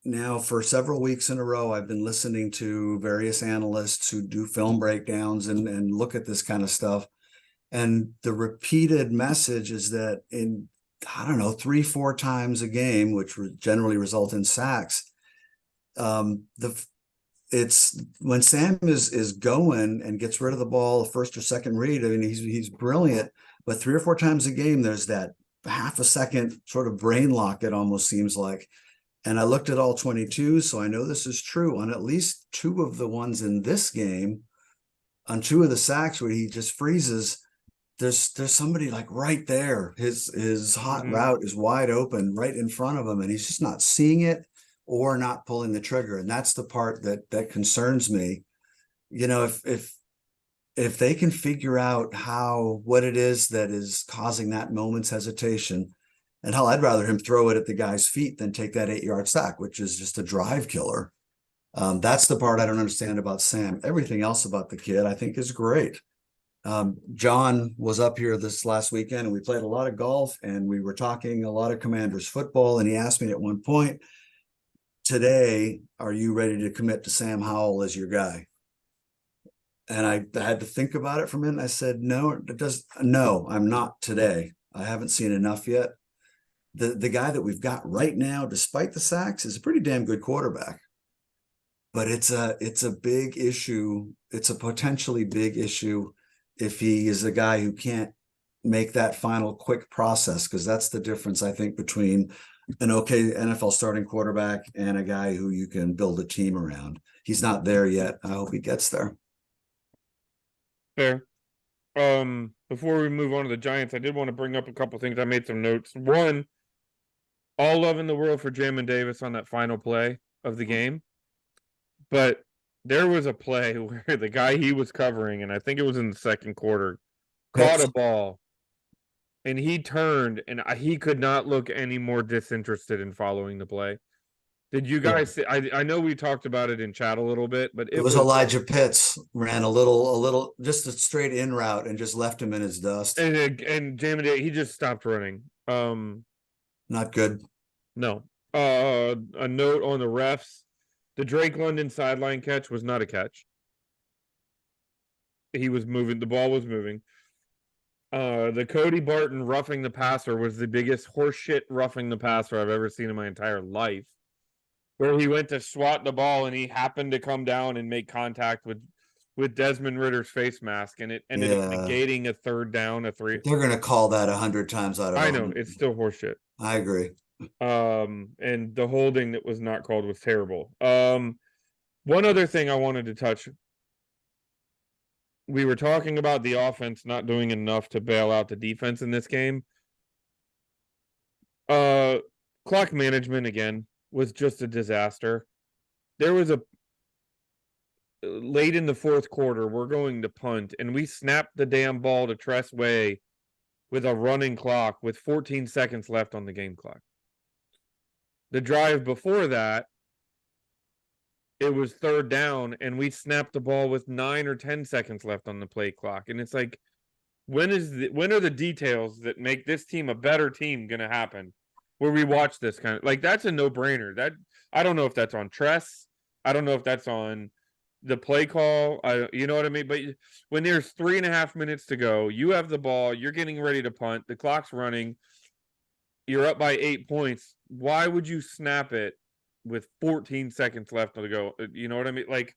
now for several weeks in a row, I've been listening to various analysts who do film breakdowns and look at this kind of stuff. And the repeated message is that in, 3-4 times a game, which generally result in sacks, it's when Sam is going and gets rid of the ball, first or second read. I mean, he's brilliant, but 3 or 4 times a game, there's that half a second sort of brain lock, it almost seems like. And I looked at all 22, so I know this is true on at least 2 of the ones in this game. On 2 of the sacks where he just freezes, there's somebody like right there. His hot route is wide open right in front of him, and he's just not seeing it or not pulling the trigger. And that's the part that concerns me. If they can figure out what it is that is causing that moment's hesitation. And hell, I'd rather him throw it at the guy's feet than take that 8-yard sack, which is just a drive killer. That's the part I don't understand about Sam. Everything else about the kid, I think, is great. John was up here this last weekend, and we played a lot of golf, and we were talking a lot of Commanders football. And he asked me at one point, today, are you ready to commit to Sam Howell as your guy? And I had to think about it for a minute. I said, no, I'm not today. I haven't seen enough yet. The guy that we've got right now, despite the sacks, is a pretty damn good quarterback. but it's a big issue. It's a potentially big issue if he is a guy who can't make that final quick process, because that's the difference, I think, between an okay NFL starting quarterback and a guy who you can build a team around. He's not there yet. I hope he gets there. Fair. Before we move on to the Giants, I did want to bring up a couple things. I made some notes. One, all love in the world for Jamin Davis on that final play of the game. But there was a play where the guy he was covering, and I think it was in the second quarter, caught a ball and he turned and he could not look any more disinterested in following the play. Did you guys see? I know we talked about it in chat a little bit, but It was Elijah Pitts ran a little, just a straight in route and just left him in his dust. And Jamin, he just stopped running. Not good. No. A note on the refs: the Drake London sideline catch was not a catch. He was moving. The ball was moving. The Cody Barton roughing the passer was the biggest horseshit roughing the passer I've ever seen in my entire life. Where he went to swat the ball and he happened to come down and make contact with Desmond Ritter's face mask, and it ended up negating a third down, a three. They're gonna call that 100 times out of. I know it's still horseshit. I agree. And the holding that was not called was terrible. One other thing I wanted to touch. We were talking about the offense not doing enough to bail out the defense in this game. Clock management again was just a disaster. There was a late in the fourth quarter, we're going to punt, and we snapped the damn ball to Tress Way with a running clock with 14 seconds left on the game clock. The drive before that, it was third down, and we snapped the ball with 9 or 10 seconds left on the play clock. And it's like, when are the details that make this team a better team going to happen? Where we watch this kind of, like, that's a no-brainer. That, I don't know if that's on Tress. I don't know if that's on the play call. You know what I mean? But when there's 3.5 minutes to go, you have the ball, you're getting ready to punt, the clock's running, you're up by 8 points. Why would you snap it with 14 seconds left to go? You know what I mean? Like,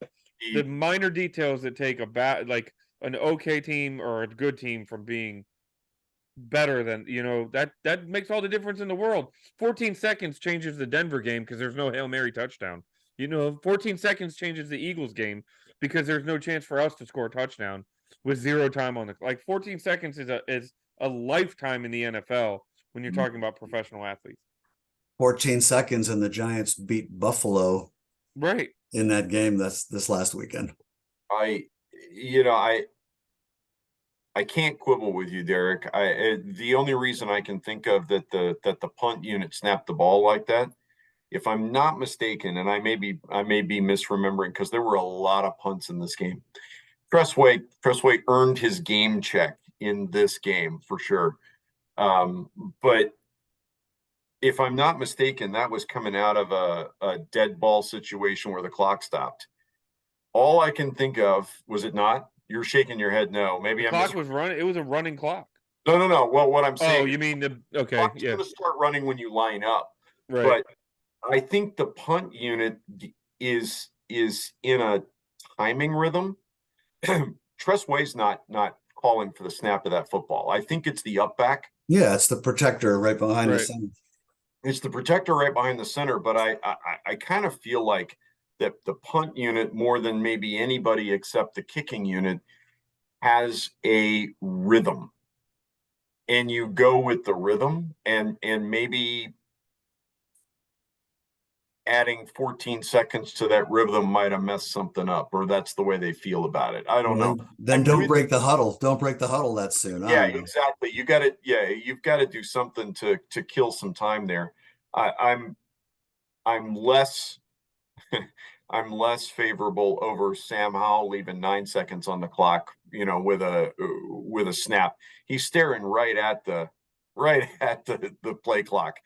the minor details that take a bad, like an okay team or a good team from being better than, you know, that makes all the difference in the world. 14 seconds changes the Denver game because there's no Hail Mary touchdown. You know, 14 seconds changes the Eagles game because there's no chance for us to score a touchdown with 0 time on the, like, 14 seconds is a lifetime in the NFL when you're talking about professional athletes. 14 seconds and the Giants beat Buffalo right in that game this last weekend. I can't quibble with you, Derek. The only reason I can think of that the punt unit snapped the ball like that, if I'm not mistaken, and I may be misremembering because there were a lot of punts in this game. Tressway earned his game check in this game for sure. But if I'm not mistaken, that was coming out of a dead ball situation where the clock stopped. All I can think of, was it not? You're shaking your head no. Maybe the clock was running. It was a running clock. No. Well, what I'm saying. Oh, you mean okay? Clock's going to start running when you line up. Right. But I think the punt unit is in a timing rhythm. Tressway's not calling for the snap of that football. I think it's the up back. Yeah, it's the protector right behind the center. It's the protector right behind the center, but I kind of feel like that the punt unit, more than maybe anybody except the kicking unit, has a rhythm. And you go with the rhythm, and maybe adding 14 seconds to that rhythm might have messed something up, or that's the way they feel about it. I don't know. Then don't break the huddle. Don't break the huddle that soon. Yeah, exactly. You've got to do something to kill some time there. I'm less I'm less favorable over Sam Howell leaving 9 seconds on the clock, with a snap. He's staring right at the play clock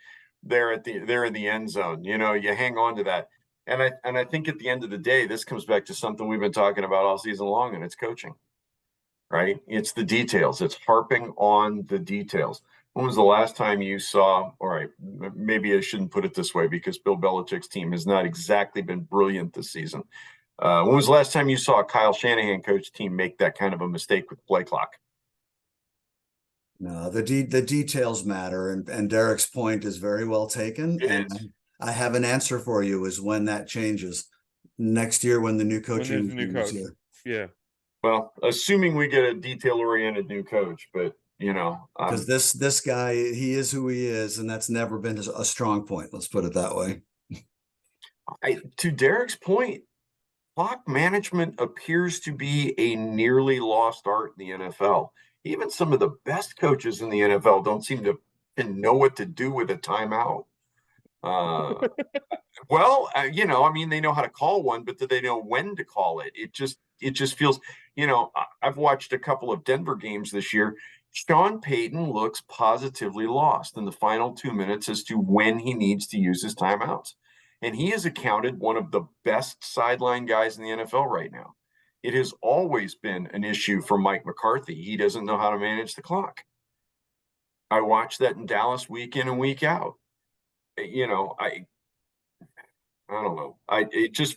there in the end zone. You hang on to that. And I think at the end of the day, this comes back to something we've been talking about all season long, and it's coaching. Right? It's the details. It's harping on the details. When was the last time you saw, all right, maybe I shouldn't put it this way because Bill Belichick's team has not exactly been brilliant this season. When was the last time you saw a Kyle Shanahan coach team make that kind of a mistake with play clock? No, the details matter, and Derek's point is very well taken. It And is. I have an answer for you: is when that changes next year when the new when there's coaching a new regime is coach. here. Yeah. Well, assuming we get a detail-oriented new coach, but you know, Because this guy, he is who he is, and that's never been a strong point. Let's put it that way. to Derek's point, clock management appears to be a nearly lost art in the NFL. Even some of the best coaches in the NFL don't seem to know what to do with a timeout. Well, you know, I mean, they know how to call one, but do they know when to call it? It just feels, you know, I've watched a couple of Denver games this year. Sean Payton looks positively lost in the final 2 minutes as to when he needs to use his timeouts. And he is accounted one of the best sideline guys in the NFL right now. It has always been an issue for Mike McCarthy. He doesn't know how to manage the clock. I watch that in Dallas week in and week out. You know, I don't know. It just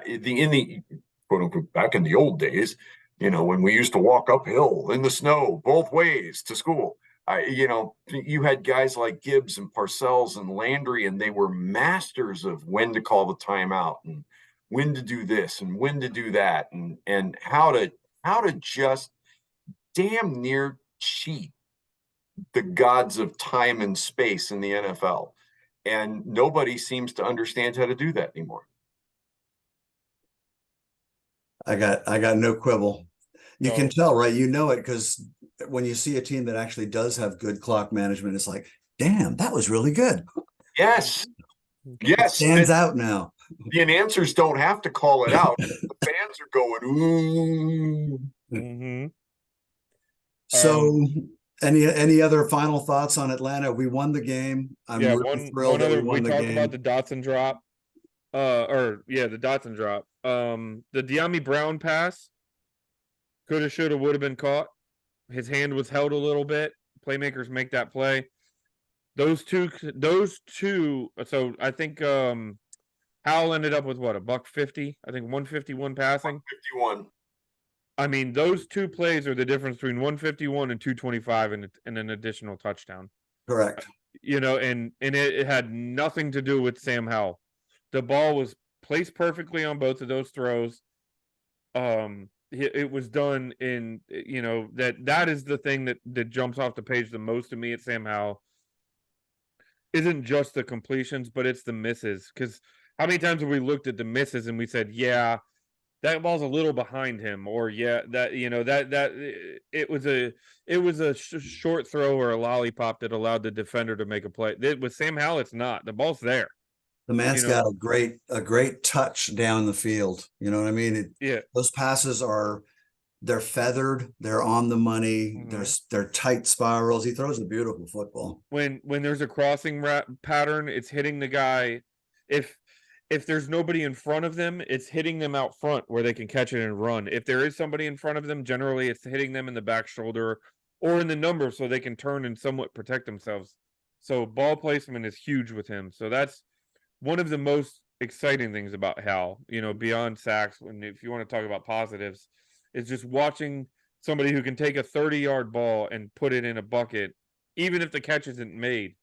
the in the quote unquote back in the old days, you know, when we used to walk uphill in the snow both ways to school. You know, you had guys like Gibbs and Parcells and Landry, and they were masters of when to call the timeout and when to do this and when to do that, and how to just damn near cheat the gods of time and space in the NFL. And nobody seems to understand how to do that anymore. I got no quibble. You can No. tell, right? You know it because when you see a team that actually does have good clock management, it's like, damn, that was really good. Yes, It yes. stands out now. The announcers don't have to call it out. The fans are going, ooh. Mm-hmm. So, any other final thoughts on Atlanta? We won the game. I'm Yeah, really thrilled one that we other, we won the talked about game. the Dotson drop. Or yeah, the Dotson drop. The De'Ami Brown pass coulda, shoulda, would have been caught. His hand was held a little bit. Playmakers make that play. Those two. So I think Howell ended up with what, $150. I think 151 passing. 51. I mean, those two plays are the difference between 151 and 225 and an additional touchdown. Correct. You know, and it had nothing to do with Sam Howell. The ball was placed perfectly on both of those throws. It was done in, you know, that is the thing that jumps off the page the most to me at Sam Howell. Isn't just the completions, but it's the misses. Because how many times have we looked at the misses and we said, yeah, that ball's a little behind him, or yeah, that, you know, that it was a short throw or a lollipop that allowed the defender to make a play. With Sam Howell, it's not. The ball's there. The man's You know, got a great touch down the field. You know what I mean? yeah. Those passes they're feathered, they're on the money, Mhm. they're tight spirals. He throws a beautiful football. When there's a crossing pattern, it's hitting the guy. If if there's nobody in front of them, it's hitting them out front where they can catch it and run. If there is somebody in front of them, generally it's hitting them in the back shoulder or in the number so they can turn and somewhat protect themselves. So ball placement is huge with him. So that's one of the most exciting things about Hal, you know, beyond sacks. When if you want to talk about positives, is just watching somebody who can take a 30-yard ball and put it in a bucket, even if the catch isn't made.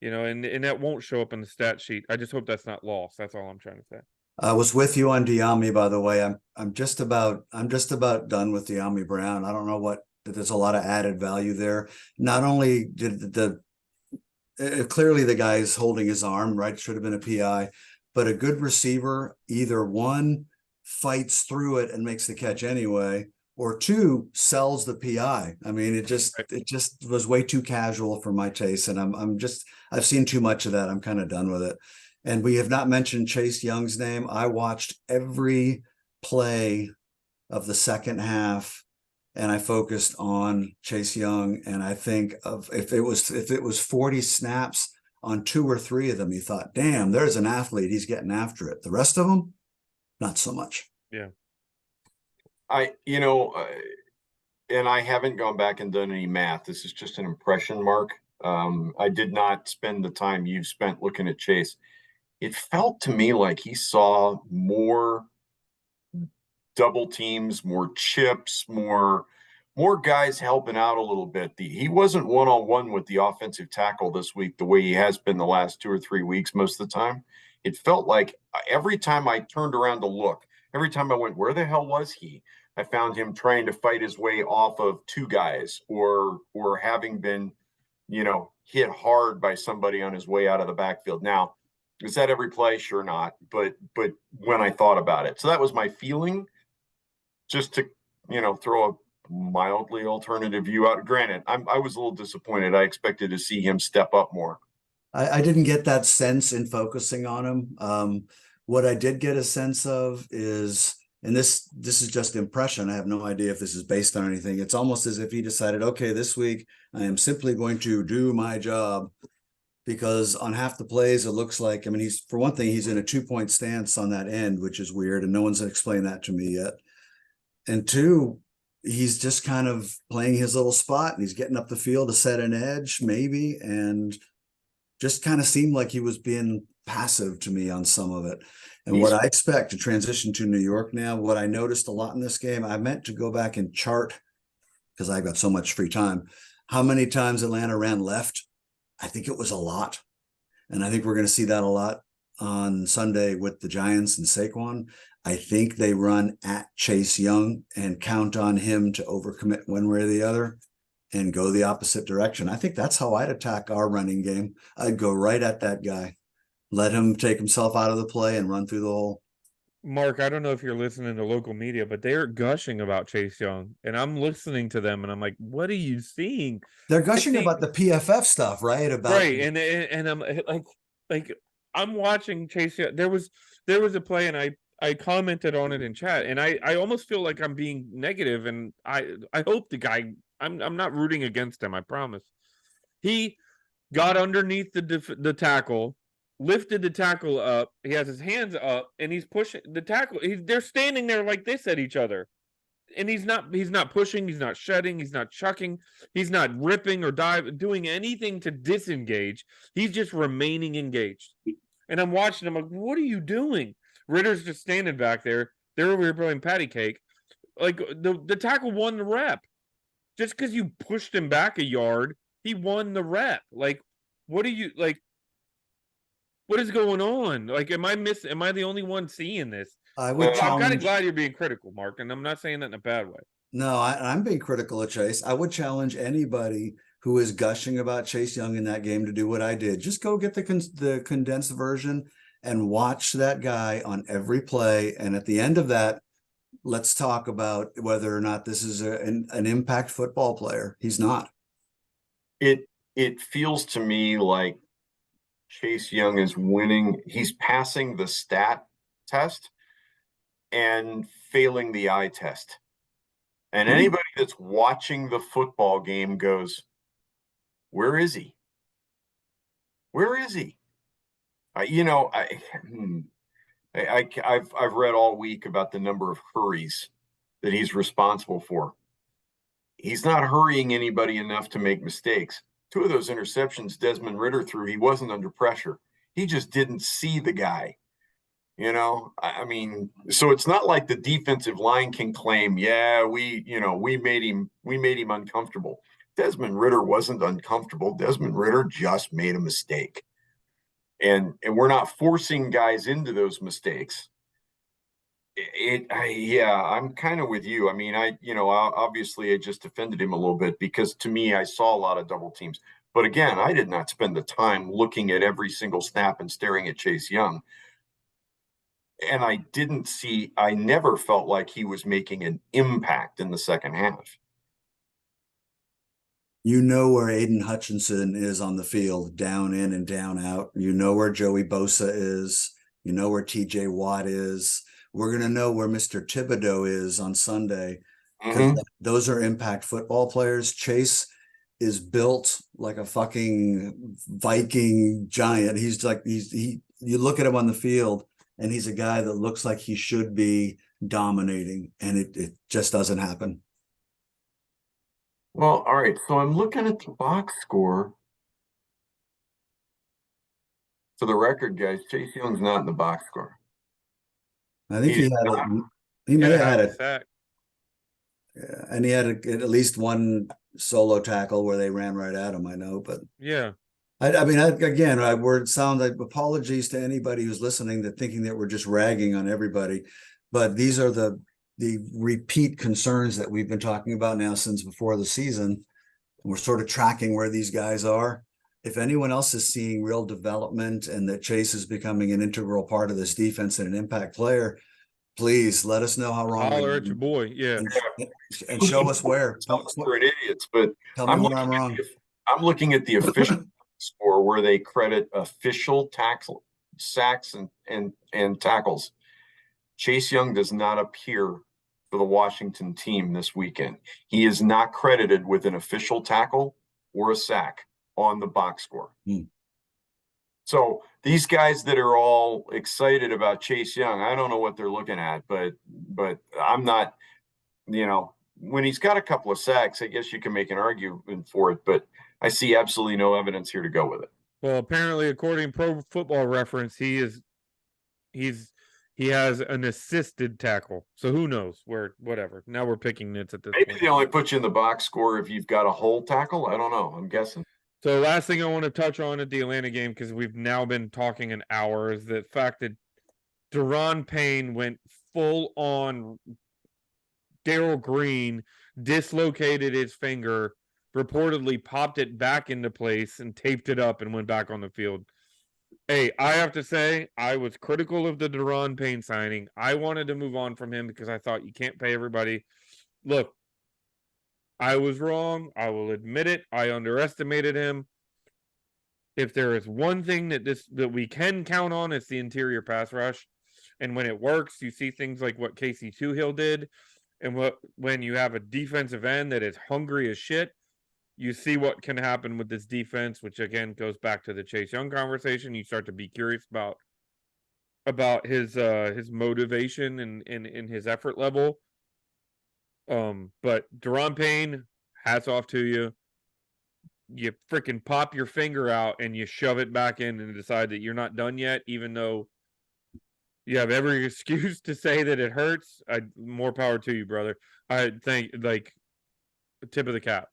You know, and that won't show up in the stat sheet. I just hope that's not lost. That's all I'm trying to say. I was with you on Diami, by the way. I'm just about done with Diami Brown. I don't know what there's a lot of added value there. Not only did clearly the guy's holding his arm, right? Should have been a PI, but a good receiver either one fights through it and makes the catch anyway, or two sells the PI. I mean, it just was way too casual for my taste, and I've seen too much of that. I'm kind of done with it. And we have not mentioned Chase Young's name. I watched every play of the second half and I focused on Chase Young. And I think of if it was 40 snaps on 2 or 3 of them, you thought, damn, there's an athlete. He's getting after it. The rest of them, not so much. Yeah. You know, and I haven't gone back and done any math. This is just an impression, Mark. I did not spend the time you've spent looking at Chase. It felt to me like he saw more double teams, more chips, more guys helping out a little bit. He wasn't one-on-one with the offensive tackle this week the way he has been the last 2 or 3 weeks most of the time. It felt like every time I turned around to look, every time I went, where the hell was he? I found him trying to fight his way off of 2 guys or having been, hit hard by somebody on his way out of the backfield. Now, is that every play? Sure not. But when I thought about it. So that was my feeling, just to, throw a mildly alternative view out. Granted, I was a little disappointed. I expected to see him step up more. I didn't get that sense in focusing on him. What I did get a sense of is, and this is just impression. I have no idea if this is based on anything. It's almost as if he decided, okay, this week I am simply going to do my job, because on half the plays it looks like, I mean, he's, for one thing, he's in a 2-point stance on that end, which is weird, and no one's explained that to me yet. And 2, he's just kind of playing his little spot, and he's getting up the field to set an edge, maybe, and just kind of seemed like he was being passive to me on some of it. And what I expect to transition to New York now, what I noticed a lot in this game, I meant to go back and chart, because I've got so much free time, how many times Atlanta ran left. I think it was a lot. And I think we're going to see that a lot on Sunday with the Giants and Saquon. I think they run at Chase Young and count on him to overcommit one way or the other and go the opposite direction. I think that's how I'd attack our running game. I'd go right at that guy, let him take himself out of the play and run through the hole. Mark, I don't know if you're listening to local media, but they're gushing about Chase Young, and I'm listening to them, and I'm like, "What are you seeing?" They're gushing about the PFF stuff, right? About right, and I'm like I'm watching Chase Young. There was a play, and I commented on it in chat, and I almost feel like I'm being negative, and I hope the guy. I'm not rooting against him. I promise. He got underneath the tackle, lifted the tackle up. He has his hands up, and he's pushing the tackle. They're standing there like this at each other, and he's not pushing. He's not shedding. He's not chucking. He's not ripping or doing anything to disengage. He's just remaining engaged. And I'm watching him like, what are you doing? Ritter's just standing back there. They're over here playing patty cake. Like the tackle won the rep. Just because you pushed him back a yard, he won the rep. Like, what are you like? What is going on? Like, am I the only one seeing this? I would I'm kind of challenge. glad you're being critical, Mark, and I'm not saying that in a bad way. No, I'm being critical of Chase. I would challenge anybody who is gushing about Chase Young in that game to do what I did. Just go get the condensed version and watch that guy on every play. And at the end of that, let's talk about whether or not this is an impact football player. He's not. It feels to me like Chase Young is winning. He's passing the stat test and failing the eye test. And anybody that's watching the football game goes, where is he? Where is he? I've read all week about the number of hurries that he's responsible for. He's not hurrying anybody enough to make mistakes. 2 of those interceptions Desmond Ridder threw, he wasn't under pressure. He just didn't see the guy. I mean, so it's not like the defensive line can claim, yeah, we made him uncomfortable. Desmond Ridder wasn't uncomfortable. Desmond Ridder just made a mistake. And we're not forcing guys into those mistakes. I'm kind of with you. I mean, obviously I just defended him a little bit because to me, I saw a lot of double teams. But again, I did not spend the time looking at every single snap and staring at Chase Young. And I never felt like he was making an impact in the second half. You know where Aiden Hutchinson is on the field, down in and down out. You know where Joey Bosa is. You know where TJ Watt is. We're going to know where Mr. Thibodeau is on Sunday, because those are impact football players. Chase is built like a fucking Viking giant. He's like, you look at him on the field, and he's a guy that looks like he should be dominating, and it just doesn't happen. Well, all right. So I'm looking at the box score. For the record, guys, Chase Young's not in the box score. I think He he is had not. it. He He may had a have half had a it, sack. and he had at least one solo tackle where they ran right at him. I know, but Yeah. I mean, again, word sound like apologies to anybody who's listening that thinking that we're just ragging on everybody, but these are the repeat concerns that we've been talking about now since before the season. We're sort of tracking where these guys are. If anyone else is seeing real development and that Chase is becoming an integral part of this defense and an impact player, please let us know how wrong we Holler are at your boy. Yeah. and show us where. Tell us we're idiots, but Tell me I'm where looking I'm at wrong. I'm looking at the official score where they credit official tackle sacks and tackles. Chase Young does not appear for the Washington team this weekend. He is not credited with an official tackle or a sack on the box score. So these guys that are all excited about Chase Young, I don't know what they're looking at, but I'm not, when he's got a couple of sacks, I guess you can make an argument for it, but I see absolutely no evidence here to go with it. Well, apparently, according to Pro Football Reference, he has an assisted tackle. So who knows where? Whatever. Now we're picking nits at this Maybe point. they only put you in the box score if you've got a whole tackle. I don't know. I'm guessing. So last thing I want to touch on at the Atlanta game, because we've now been talking an hour, is the fact that Deron Payne went full on Daryl Green, dislocated his finger, reportedly popped it back into place and taped it up and went back on the field. Hey, I have to say, I was critical of the Deron Payne signing. I wanted to move on from him because I thought you can't pay everybody. Look, I was wrong. I will admit it. I underestimated him. If there is one thing that we can count on, it's the interior pass rush. And when it works, you see things like what Casey Toohill did. And when you have a defensive end that is hungry as shit, you see what can happen with this defense, which again goes back to the Chase Young conversation. You start to be curious about his motivation and his effort level. But Deron Payne, hats off to you. You freaking pop your finger out and you shove it back in and decide that you're not done yet, even though you have every excuse to say that it hurts. More power to you, brother. I think like tip of the cap.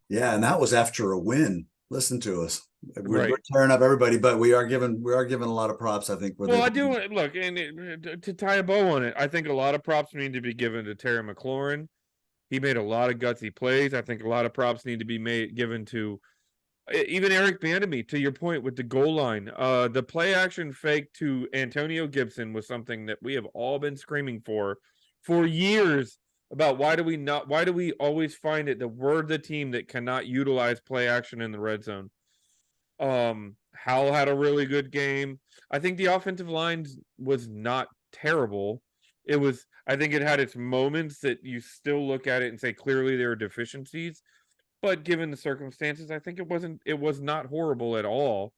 Yeah, and that was after a win. Listen to us. We're Right. tearing up everybody, but we are given a lot of props, I think. Well, I do look, and to tie a bow on it, I think a lot of props need to be given to Terry McLaurin. He made a lot of gutsy plays. I think a lot of props need to be given to even Eric Bieniemy. To your point with the goal line, the play action fake to Antonio Gibson was something that we have all been screaming for years. About why do we always find it that we're the team that cannot utilize play action in the red zone? Howell had a really good game. I think the offensive line was not terrible. I think it had its moments that you still look at it and say clearly there are deficiencies. But given the circumstances, I think it was not horrible at all.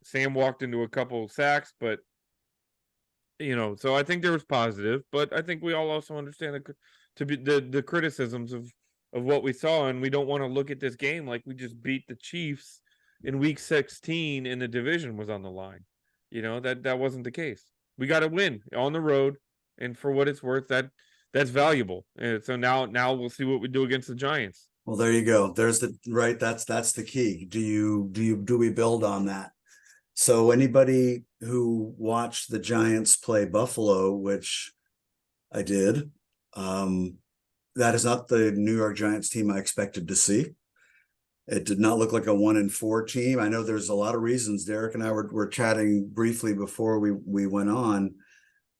Sam walked into a couple of sacks, but so I think there was positive, but I think we all also understand the criticisms of what we saw, and we don't want to look at this game like we just beat the Chiefs in week 16 and the division was on the line. That wasn't the case. We got to win on the road, and for what it's worth, that's valuable. And so now we'll see what we do against the Giants. Well, there you go. There's that's the key. Do we build on that? So anybody who watched the Giants play Buffalo, which I did, that is not the New York Giants team I expected to see. It did not look like a 1-4 team. I know there's a lot of reasons. Derek and I were chatting briefly before we went on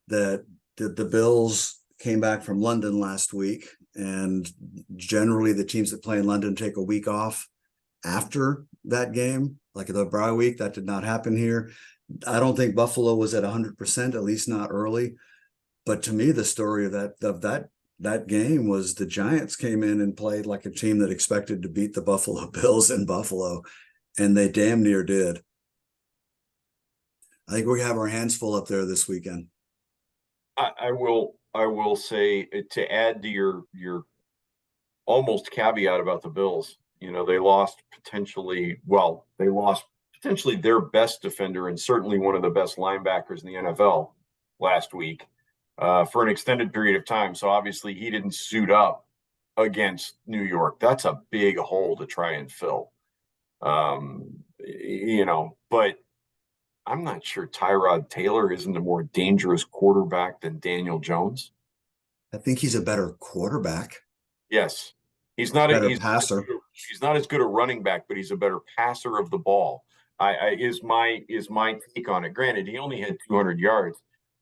that the Bills came back from London last week, and generally the teams that play in London take a week off after that game, like the bye week. That did not happen here. I don't think Buffalo was at 100%, at least not early. But to me, the story of that game was the Giants came in and played like a team that expected to beat the Buffalo Bills in Buffalo, and they damn near did. I think we have our hands full up there this weekend. I will say to add to your almost caveat about the Bills. They lost potentially their best defender and certainly one of the best linebackers in the NFL last week for an extended period of time. So obviously he didn't suit up against New York. That's a big hole to try and fill. But I'm not sure Tyrod Taylor isn't a more dangerous quarterback than Daniel Jones. I think he's a better quarterback, Yes, he's not a, better he's passer. he's not as good a running back, but he's a better passer of the ball. Is my take on it. Granted, he only had 200 yards,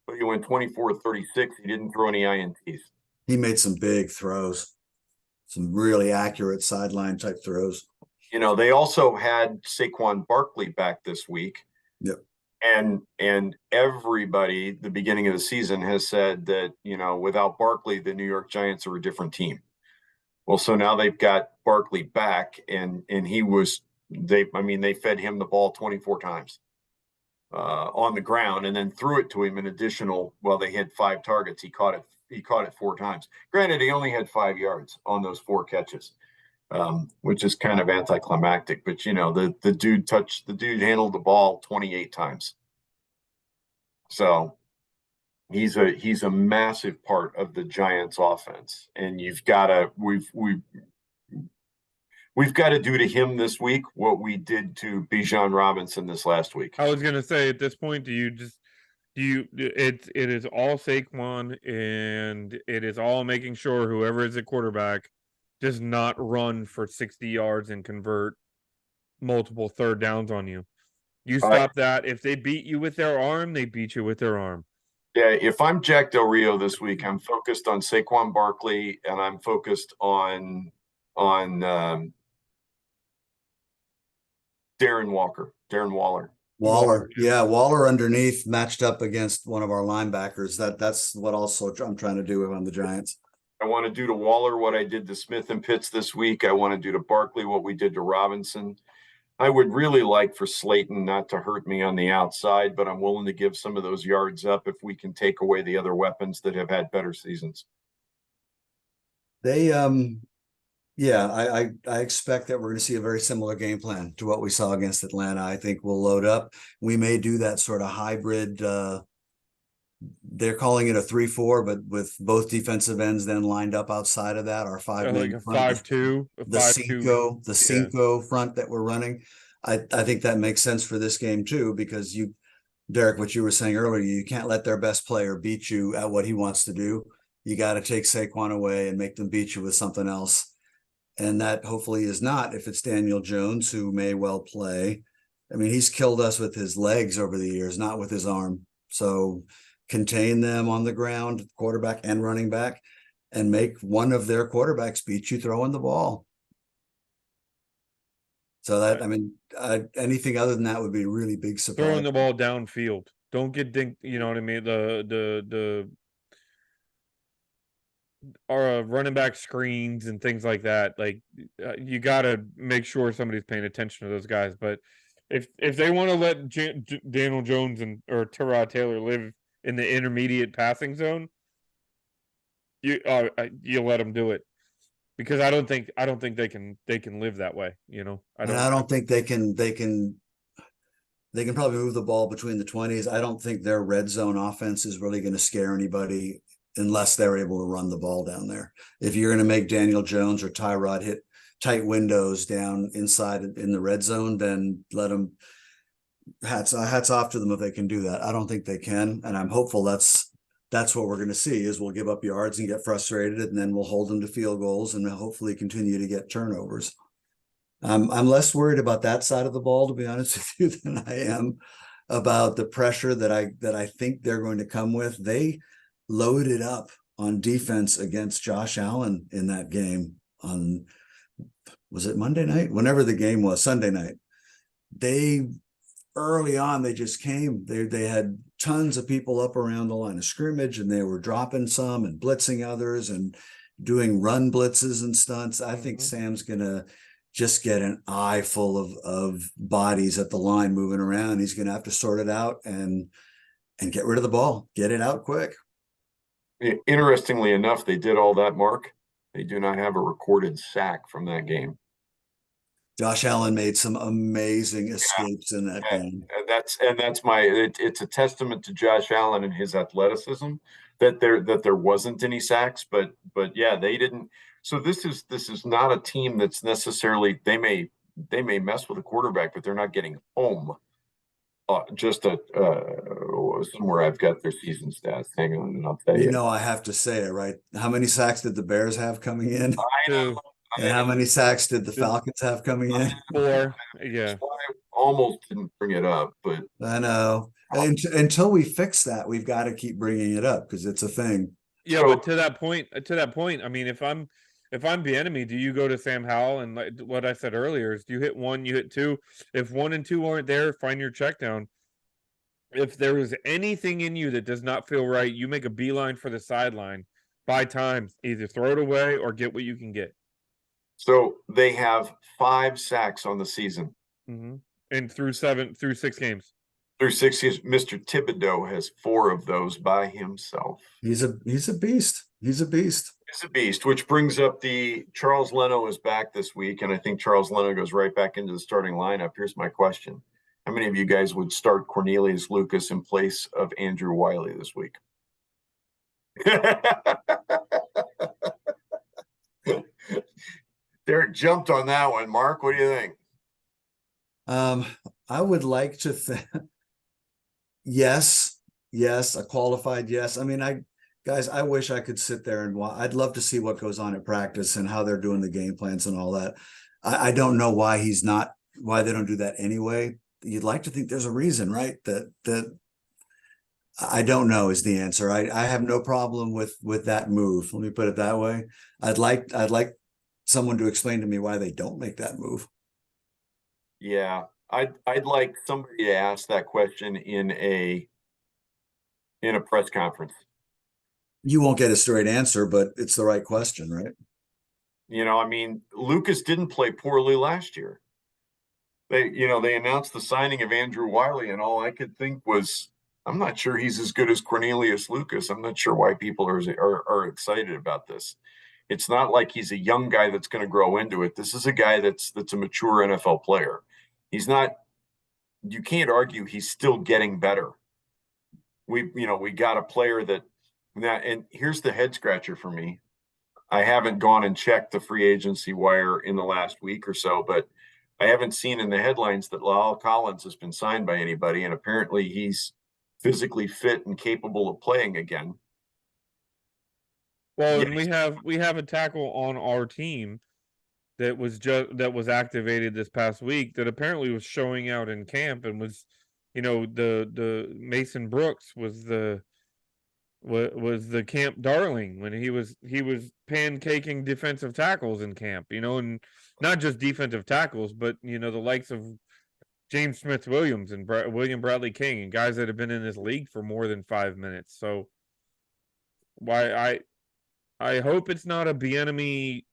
but he went 24-36. He didn't throw any INTs. He made some big throws, some really accurate sideline type throws. They also had Saquon Barkley back this week. Yep. And everybody, the beginning of the season, has said that, without Barkley, the New York Giants are a different team. Well, so now they've got Barkley back, and they fed him the ball 24 times on the ground, and then threw it to him an additional. Well, they had 5 targets. He caught it 4 times. Granted, he only had 5 yards on those 4 catches, which is kind of anticlimactic. But the dude handled the ball 28 times. So he's a massive part of the Giants offense, and we've got to do to him this week what we did to Bijan Robinson this last week. I was gonna say, at this point, it is all Saquon, and it is all making sure whoever is at quarterback does not run for 60 yards and convert multiple third downs on you. You stop that. If they beat you with their arm, they beat you with their arm. Yeah, if I'm Jack Del Rio this week, I'm focused on Saquon Barkley, and I'm focused on Darren Waller. Yeah, Waller underneath matched up against one of our linebackers. That's what also I'm trying to do on the Giants. I want to do to Waller what I did to Smith and Pitts this week. I want to do to Barkley what we did to Robinson. I would really like for Slayton not to hurt me on the outside, but I'm willing to give some of those yards up if we can take away the other weapons that have had better seasons. They yeah, I expect that we're going to see a very similar game plan to what we saw against Atlanta. I think we'll load up. We may do that sort of hybrid. They're calling it a 3-4, but with both defensive ends then lined up outside of that, our 5 like a 5-2, the Cinco front that we're running. I think that makes sense for this game too, because Derek, what you were saying earlier, you can't let their best player beat you at what he wants to do. You got to take Saquon away and make them beat you with something else. And that hopefully is not, if it's Daniel Jones, who may well play. I mean, he's killed us with his legs over the years, not with his arm. So contain them on the ground, quarterback and running back, and make one of their quarterbacks beat you throwing the ball. So that, I mean, anything other than that would be a really big surprise. Throwing the ball downfield. Don't get dinked, you know what I mean? Our running back screens and things like that. Like you got to make sure somebody's paying attention to those guys. But if they want to let Daniel Jones or Tyrod Taylor live in the intermediate passing zone, you let them do it, because I don't think they can live that way. I don't think they can probably move the ball between the 20s. I don't think their red zone offense is really going to scare anybody unless they're able to run the ball down there. If you're going to make Daniel Jones or Tyrod hit tight windows down inside in the red zone, then let them, hats off to them if they can do that. I don't think they can. And I'm hopeful that's what we're going to see, is we'll give up yards and get frustrated, and then we'll hold them to field goals and hopefully continue to get turnovers. I'm less worried about that side of the ball, to be honest with you, than I am about the pressure that I think they're going to come with. They loaded up on defense against Josh Allen in that game on, was it Monday night? Whenever the game was, Sunday night. Early on, they just came. They had tons of people up around the line of scrimmage, and they were dropping some and blitzing others and doing run blitzes and stunts. I think Sam's going to just get an eye full of bodies at the line moving around. He's going to have to sort it out and get rid of the ball, get it out quick. Interestingly enough, they did all that, Mark. They do not have a recorded sack from that game. Josh Allen made some amazing escapes in that And, game. it's a testament to Josh Allen and his athleticism that there wasn't any sacks, but yeah, they didn't. So this is not a team that's necessarily, they may mess with a quarterback, but they're not getting home. Just somewhere I've got their season stats. Hang on, and I'll tell You you. know, I have to say it, right? How many sacks did the Bears have coming in? I Two, know. And how many sacks did the Did- Falcons have coming in? 4. Yeah. I almost didn't bring it up, but I know. And until we fix that, we've got to keep bringing it up because it's a thing. Yeah, So- but to that point, I mean, if I'm Bieniemy, do you go to Sam Howell and like what I said earlier is you hit 1, you hit 2. If 1 and 2 aren't there, find your check down. If there is anything in you that does not feel right, you make a beeline for the sideline. Buy time, either throw it away or get what you can get. So they have 5 sacks on the season. And through 6 games. Through 6 years, Mr. Thibodeau has 4 of those by himself. He's a beast. He's a beast. He's a beast, which brings up the Charles Leno is back this week, and I think Charles Leno goes right back into the starting lineup. Here's my question. How many of you guys would start Cornelius Lucas in place of Andrew Wiley this week? Derek jumped on that one. Mark, what do you think? I would like to think yes, a qualified yes. I mean, I wish I could sit there and I'd love to see what goes on at practice and how they're doing the game plans and all that. I don't know why they don't do that anyway. You'd like to think there's a reason, right? That I don't know is the answer. I have no problem with that move. Let me put it that way. I'd like someone to explain to me why they don't make that move. Yeah, I'd like somebody to ask that question in a press conference. You won't get a straight answer, but it's the right question, right? I mean, Lucas didn't play poorly last year. They announced the signing of Andrew Wiley, and all I could think was, I'm not sure he's as good as Cornelius Lucas. I'm not sure why people are excited about this. It's not like he's a young guy that's going to grow into it. This is a guy that's a mature NFL player. He's not. You can't argue he's still getting better. We got a player that now, and here's the head scratcher for me. I haven't gone and checked the free agency wire in the last week or so, but I haven't seen in the headlines that La'el Collins has been signed by anybody, and apparently he's physically fit and capable of playing again. Well, Yeah. and we have a tackle on our team that was activated this past week that apparently was showing out in camp and was, the Mason Brooks was the camp darling when he was pancaking defensive tackles in camp, and not just defensive tackles, but the likes of James Smith-Williams and William Bradley King and guys that have been in this league for more than 5 minutes. So why I hope it's not a Bieniemy,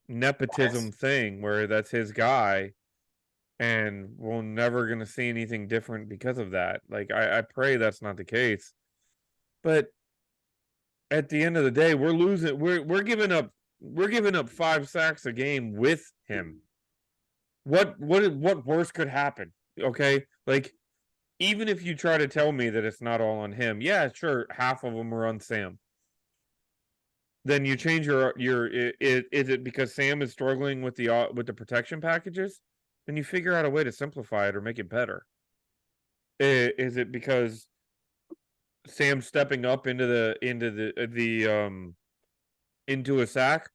nepotism thing where that's his guy and we're never going to see anything different because of that. Like, I pray that's not the case. But at the end of the day, we're losing. We're giving up 5 sacks a game with him. What worse could happen? Okay, like even if you try to tell me that it's not all on him, yeah, sure, half of them are on Sam. Then you change is it because Sam is struggling with the protection packages? Then you figure out a way to simplify it or make it better. Is it because Sam's stepping up into a sack?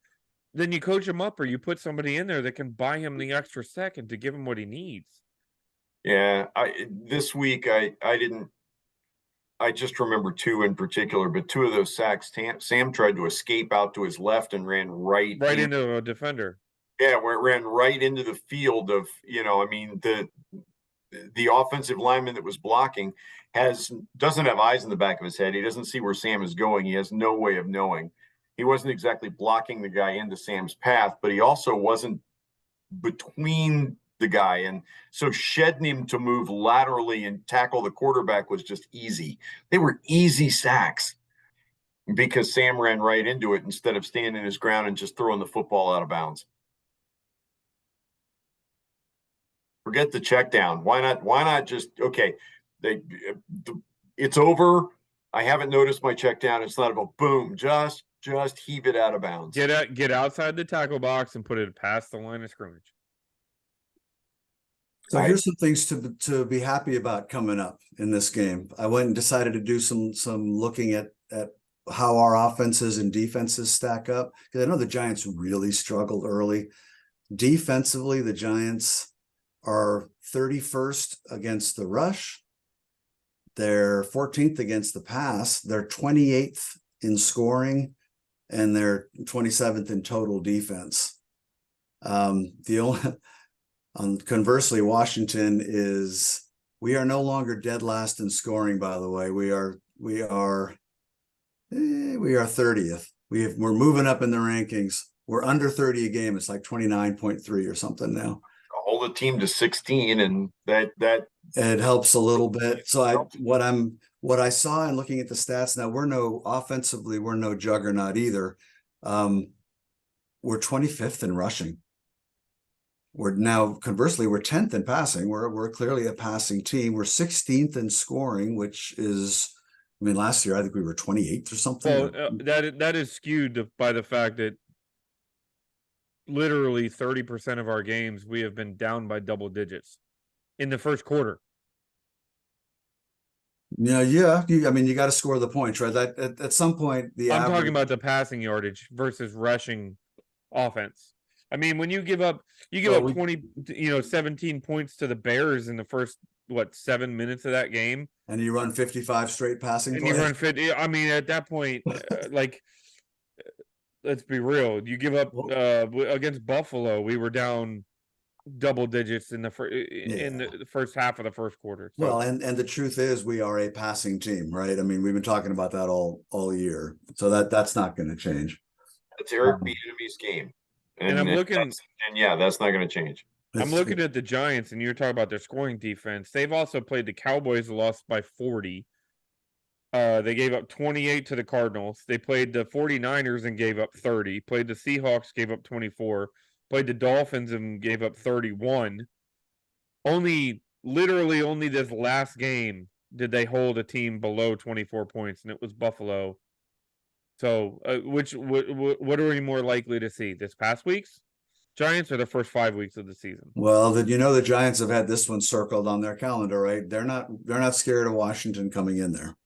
Then you coach him up or you put somebody in there that can buy him the extra second to give him what he needs. Yeah, this week I didn't. I just remember 2 in particular, but 2 of those sacks, Sam tried to escape out to his left and ran right into a defender. Yeah, where it ran right into the field of, I mean, the offensive lineman that was blocking doesn't have eyes in the back of his head. He doesn't see where Sam is going. He has no way of knowing. He wasn't exactly blocking the guy into Sam's path, but he also wasn't between the guy. And so shedding him to move laterally and tackle the quarterback was just easy. They were easy sacks because Sam ran right into it instead of standing his ground and just throwing the football out of bounds. Forget the check down. Why not just, okay, it's over. I haven't noticed my check down. It's not about boom, just heave it out of bounds. Get outside the tackle box and put it past the line of scrimmage. So here's some things to be happy about coming up in this game. I went and decided to do some looking at how our offenses and defenses stack up, because I know the Giants really struggled early. Defensively, the Giants are 31st against the rush. They're 14th against the pass. They're 28th in scoring, and they're 27th in total defense. Conversely, Washington we are no longer dead last in scoring, by the way. We are 30th. We're moving up in the rankings. We're under 30 a game. It's like 29.3 or something now. Hold the team to 16, and that it helps a little bit. So what I saw in looking at the stats, now we're no juggernaut either. We're 25th in rushing. Conversely, we're 10th in passing. We're clearly a passing team. We're 16th in scoring, which is, I mean, last year I think we were 28th or something. Well, that is skewed by the fact that literally 30% of our games we have been down by double digits in the first quarter. Yeah. I mean, you got to score the points, right? That at some point, I'm talking about the passing yardage versus rushing offense. I mean, when you give up 20, 17 points to the Bears in the first 7 minutes of that game, and you run 55 straight passing plays. You run 50. I mean, at that point, let's be real. You give up against Buffalo, we were down double digits in the first half of the first quarter. So. Well, and the truth is, we are a passing team, right? I mean, we've been talking about that all year, so that's not going to change. It's Eric Bieniemy's game. And I'm looking, that's not going to change. I'm looking at the Giants, and you're talking about their scoring defense. They've also played the Cowboys, lost by 40. They gave up 28 to the Cardinals. They played the 49ers and gave up 30. Played the Seahawks, gave up 24. Played the Dolphins and gave up 31. Literally only this last game did they hold a team below 24 points, and it was Buffalo. So, what are we more likely to see? This past week's Giants or the first 5 weeks of the season? Well, the Giants have had this one circled on their calendar, right? They're not scared of Washington coming in there.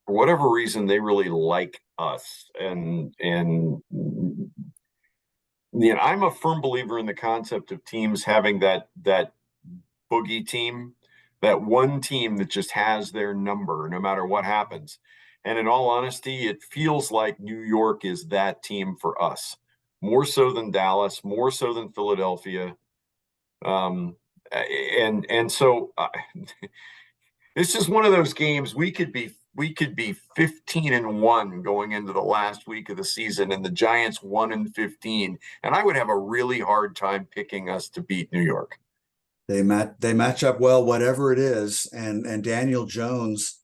For whatever reason, they really like us, and I'm a firm believer in the concept of teams having that boogie team, that one team that just has their number no matter what happens. And in all honesty, it feels like New York is that team for us, more so than Dallas, more so than Philadelphia. And so this is one of those games we could be 15-1 going into the last week of the season, and the Giants 1-15, and I would have a really hard time picking us to beat New York. They match up well, whatever it is, and Daniel Jones,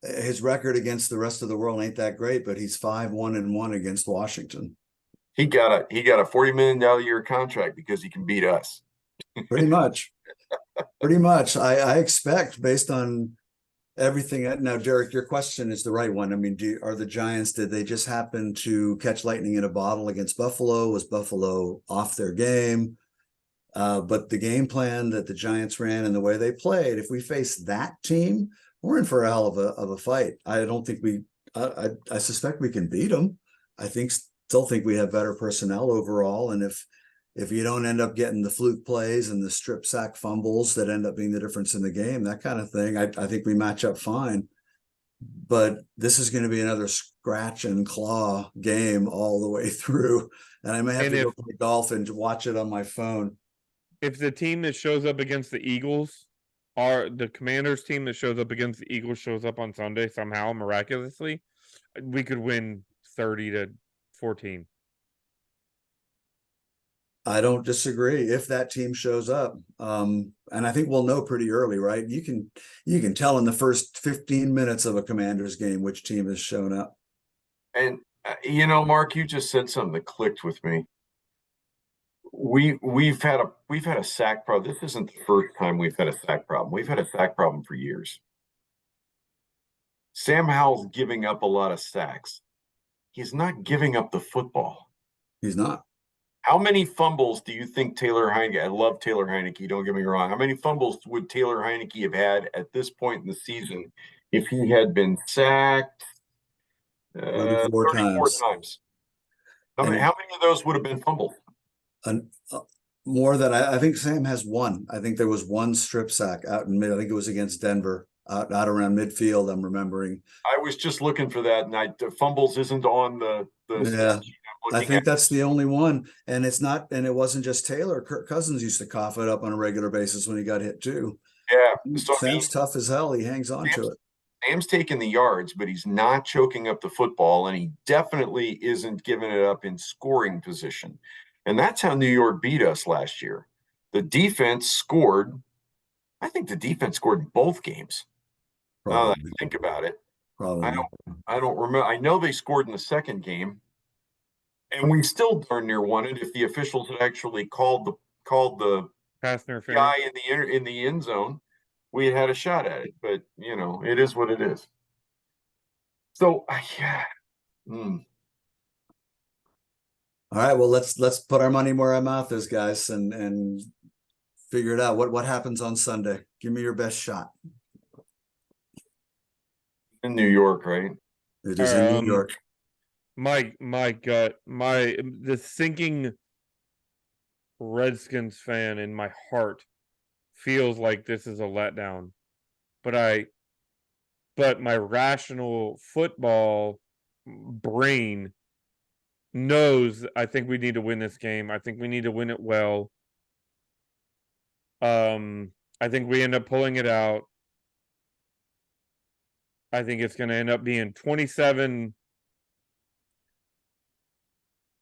his record against the rest of the world ain't that great, but he's 5-1-1 against Washington. He got a $40 million a year contract because he can beat us. Pretty much. I expect, based on everything. Now, Derek, your question is the right one. I mean, are the Giants, did they just happen to catch lightning in a bottle against Buffalo? Was Buffalo off their game? But the game plan that the Giants ran and the way they played, if we face that team, we're in for a hell of a fight. I don't think I suspect we can beat them. Still think we have better personnel overall. And if you don't end up getting the fluke plays and the strip sack fumbles that end up being the difference in the game, that kind of thing, I think we match up fine. But this is going to be another scratch and claw game all the way through. And I may have to go play golf and watch it on my phone. If the team that shows up against the Eagles, the Commanders team that shows up against the Eagles shows up on Sunday somehow, miraculously, we could win 30-14. I don't disagree if that team shows up. And I think we'll know pretty early, right? You can tell in the first 15 minutes of a Commanders game which team has shown up. And Mark, you just said something that clicked with me. We've had a sack problem. This isn't the first time we've had a sack problem. We've had a sack problem for years. Sam Howell's giving up a lot of sacks. He's not giving up the football. He's not. How many fumbles do you think Taylor Heineke? I love Taylor Heineke, don't get me wrong. How many fumbles would Taylor Heineke have had at this point in the season if he had been sacked 34 34 times. times? How many of those would have been fumbles? More than I think Sam has one. I think there was one strip sack out in mid. I think it was against Denver, out around midfield. I'm remembering. I was just looking for that, and fumbles isn't on the yeah. I think that's the only one, and it's not, and it wasn't just Taylor. Kirk Cousins used to cough it up on a regular basis when he got hit too. Yeah, so Sam's tough as hell. He hangs on to it. Sam's taking the yards, but he's not choking up the football, and he definitely isn't giving it up in scoring position. And that's how New York beat us last year. The defense scored. I think the defense scored in both games. Now that I think about it, probably. I don't remember. I know they scored in the second game, and we still darn near won it if the officials had actually called the pass interference guy in the end zone. We had a shot at it, but it is what it is. So yeah. All right, well let's put our money where our mouth is, guys, and figure it out. What happens on Sunday? Give me your best shot. In New York, right? It is in New York. My gut, the sinking Redskins fan in my heart feels like this is a letdown. But my rational football brain knows I think we need to win this game. I think we need to win it well. I think we end up pulling it out. I think it's going to end up being 27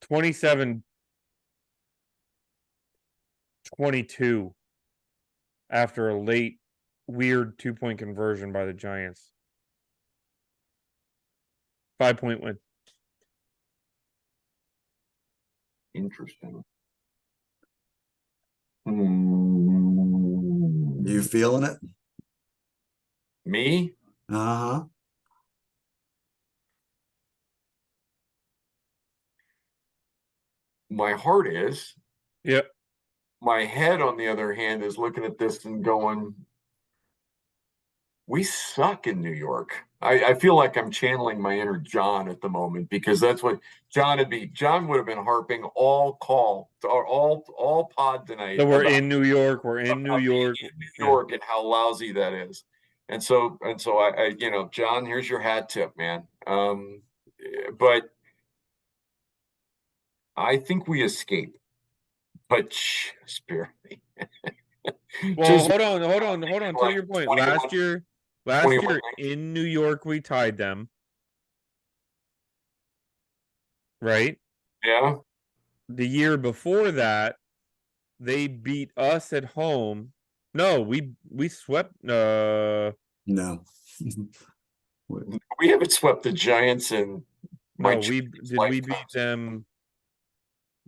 22 after a late weird 2-point conversion by the Giants. 5-point win. Interesting. You feeling it? Me? Uh-huh. My heart is. Yep. My head, on the other hand, is looking at this and going, we suck in New York. I feel like I'm channeling my inner John at the moment, because that's what John would be. John would have been harping all pod tonight. So we're in New York. We're in New York. In New York, and how lousy that is. And so I John, here's your hat tip, man. But I think we escape, but just barely. Well, hold on. To your point, last year in New York, we tied them, right? Yeah. The year before that, they beat us at home. No, we swept. No, we haven't swept the Giants in. No, we beat them.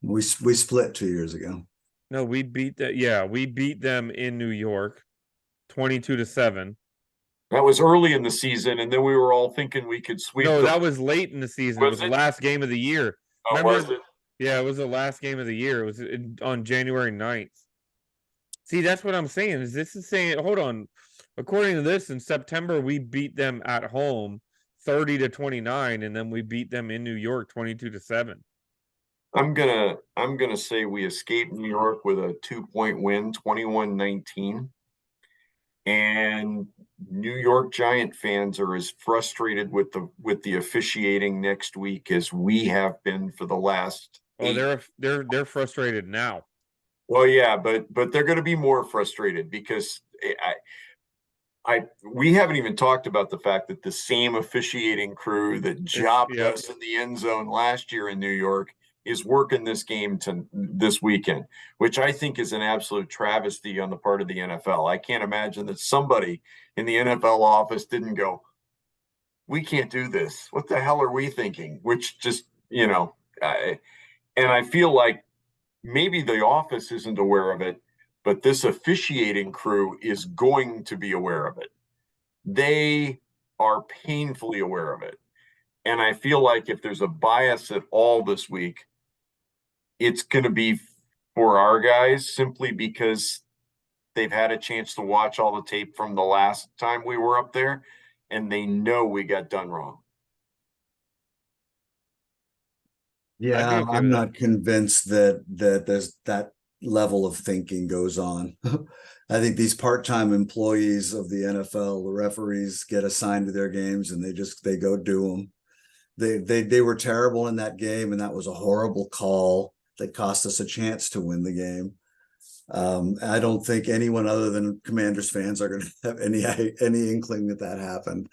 We split 2 years ago. No, we beat that. Yeah, we beat them in New York, 22-7. That was early in the season, and then we were all thinking we could sweep. No, that was late in the season. It was the last game of the year. Oh, remember? Was it? Yeah, it was the last game of the year. It was on January 9th. See, that's what I'm saying. This is saying, hold on. According to this, in September, we beat them at home 30-29, and then we beat them in New York 22-7. I'm gonna say we escaped New York with a 2-point win, 21-19. And New York Giant fans are as frustrated with the officiating next week as we have been for the last. Oh, they're frustrated now. Well, yeah, but they're going to be more frustrated, because we haven't even talked about the fact that the same officiating crew that jobbed us in the end zone last year in New York is working this game to this weekend, which I think is an absolute travesty on the part of the NFL. I can't imagine that somebody in the NFL office didn't go, we can't do this. What the hell are we thinking? Which just, and I feel like maybe the office isn't aware of it, but this officiating crew is going to be aware of it. They are painfully aware of it. And I feel like if there's a bias at all this week, it's going to be for our guys simply because they've had a chance to watch all the tape from the last time we were up there and they know we got done wrong. Yeah, okay I'm with that. not convinced that there's that level of thinking goes on. I think these part-time employees of the NFL, the referees, get assigned to their games and they go do them. They were terrible in that game, and that was a horrible call that cost us a chance to win the game. I don't think anyone other than Commanders fans are going to have any inkling that happened.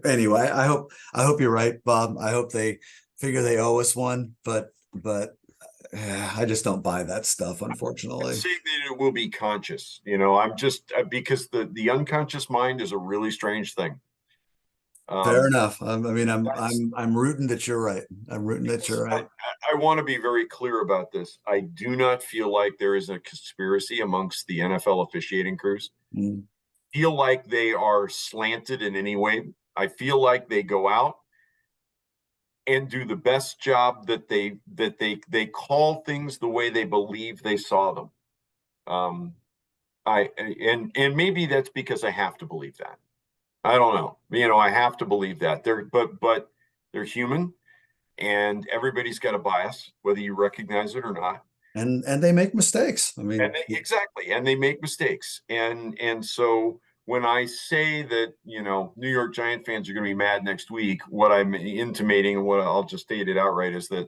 Anyway, I hope you're right, Bob. I hope they figure they owe us one, but I just don't buy that stuff, unfortunately. I'm saying that it will be conscious. I'm just because the unconscious mind is a really strange thing. Fair enough. I'm rooting that you're right. I'm rooting that you're right. I want to be very clear about this. I do not feel like there is a conspiracy amongst the NFL officiating crews. Feel like they are slanted in any way. I feel like they go out and do the best job that they call things the way they believe they saw them. And maybe that's because I have to believe that. I don't know. I have to believe that but they're human, and everybody's got a bias, whether you recognize it or not. And they make mistakes. I mean, exactly, and they make mistakes. And so when I say that, New York Giant fans are going to be mad next week, what I'm intimating and what I'll just state it outright is that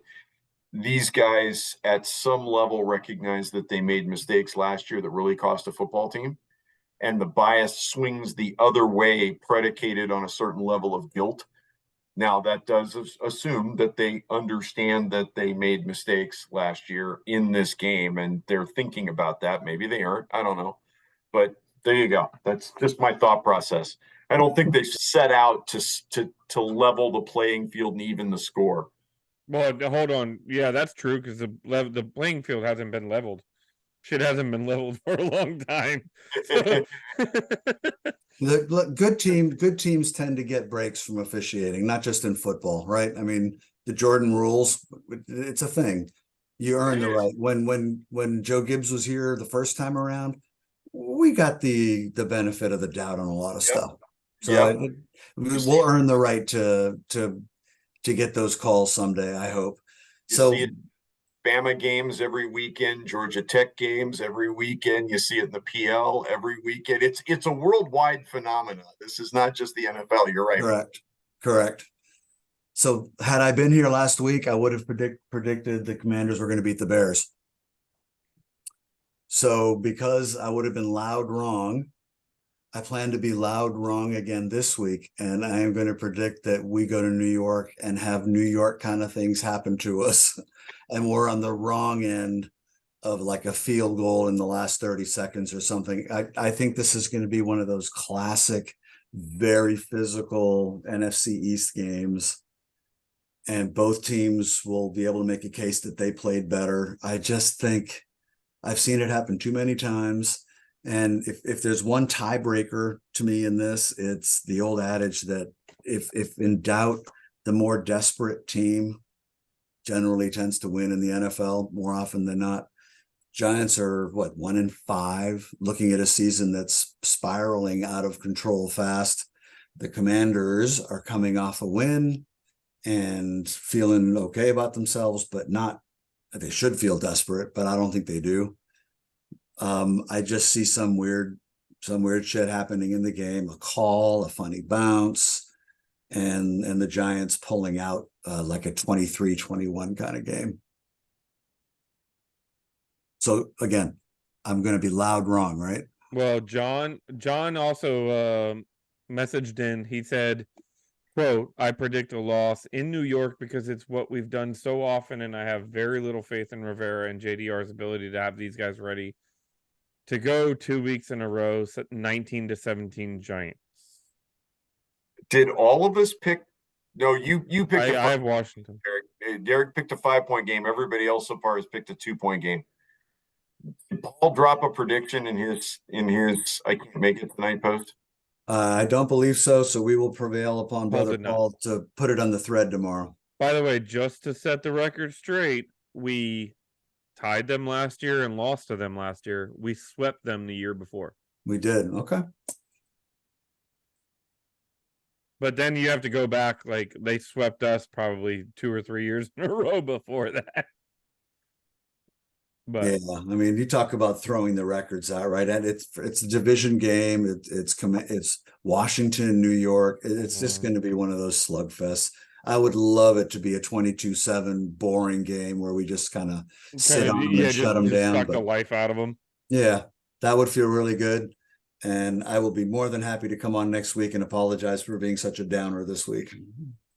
these guys at some level recognize that they made mistakes last year that really cost a football team. And the bias swings the other way, predicated on a certain level of guilt. Now, that does assume that they understand that they made mistakes last year in this game, and they're thinking about that. Maybe they aren't. I don't know. But there you go. That's just my thought process. I don't think they set out to level the playing field and even the score. Well, hold on. Yeah, that's true because the playing field hasn't been leveled. Shit hasn't been leveled for a long time. Good teams tend to get breaks from officiating, not just in football, right? I mean, the Jordan rules, it's a thing. You earn the right. When Joe Gibbs was here the first time around, we got the benefit of the doubt on a lot of stuff. So we'll earn the right to get those calls someday, I hope. So Bama games every weekend, Georgia Tech games every weekend. You see it in the PL every weekend. It's a worldwide phenomenon. This is not just the NFL. You're right. Correct. So had I been here last week, I would have predicted the Commanders were going to beat the Bears. So because I would have been loud wrong, I plan to be loud wrong again this week, and I am going to predict that we go to New York and have New York kind of things happen to us, and we're on the wrong end of like a field goal in the last 30 seconds or something. I think this is going to be one of those classic, very physical NFC East games, and both teams will be able to make a case that they played better. I just think I've seen it happen too many times. And if there's one tiebreaker to me in this, it's the old adage that if in doubt, the more desperate team generally tends to win in the NFL more often than not. Giants are 1-5, looking at a season that's spiraling out of control fast. The Commanders are coming off a win and feeling okay about themselves, but not, they should feel desperate, but I don't think they do. I just see some weird shit happening in the game, a call, a funny bounce, and the Giants pulling out like a 23-21 kind of game. So again, I'm going to be loud wrong, right? Well, John also messaged in. He said quote, I predict a loss in New York because it's what we've done so often, and I have very little faith in Rivera and JDR's ability to have these guys ready to go 2 weeks in a row, 19-17 Giants. Did all of us pick? No, you picked I have Washington. Derek picked a 5-point game. Everybody else so far has picked a 2-point game. Did Paul drop a prediction in his I can't make it tonight post? I don't believe so. So we will prevail upon Paul Brother did not. Paul to put it on the thread tomorrow. By the way, just to set the record straight, we tied them last year and lost to them last year. We swept them the year before. We did. Okay. But then you have to go back, like they swept us probably 2 or 3 years in a row before that. But yeah, I mean, you talk about throwing the records out, right? And it's a division game. It's Washington, New York. It's just going to be one of those slugfests. I would love it to be a 22-7 boring game where we just kind of sit on them and shut them down. Suck the life out of them. Yeah, that would feel really good. And I will be more than happy to come on next week and apologize for being such a downer this week.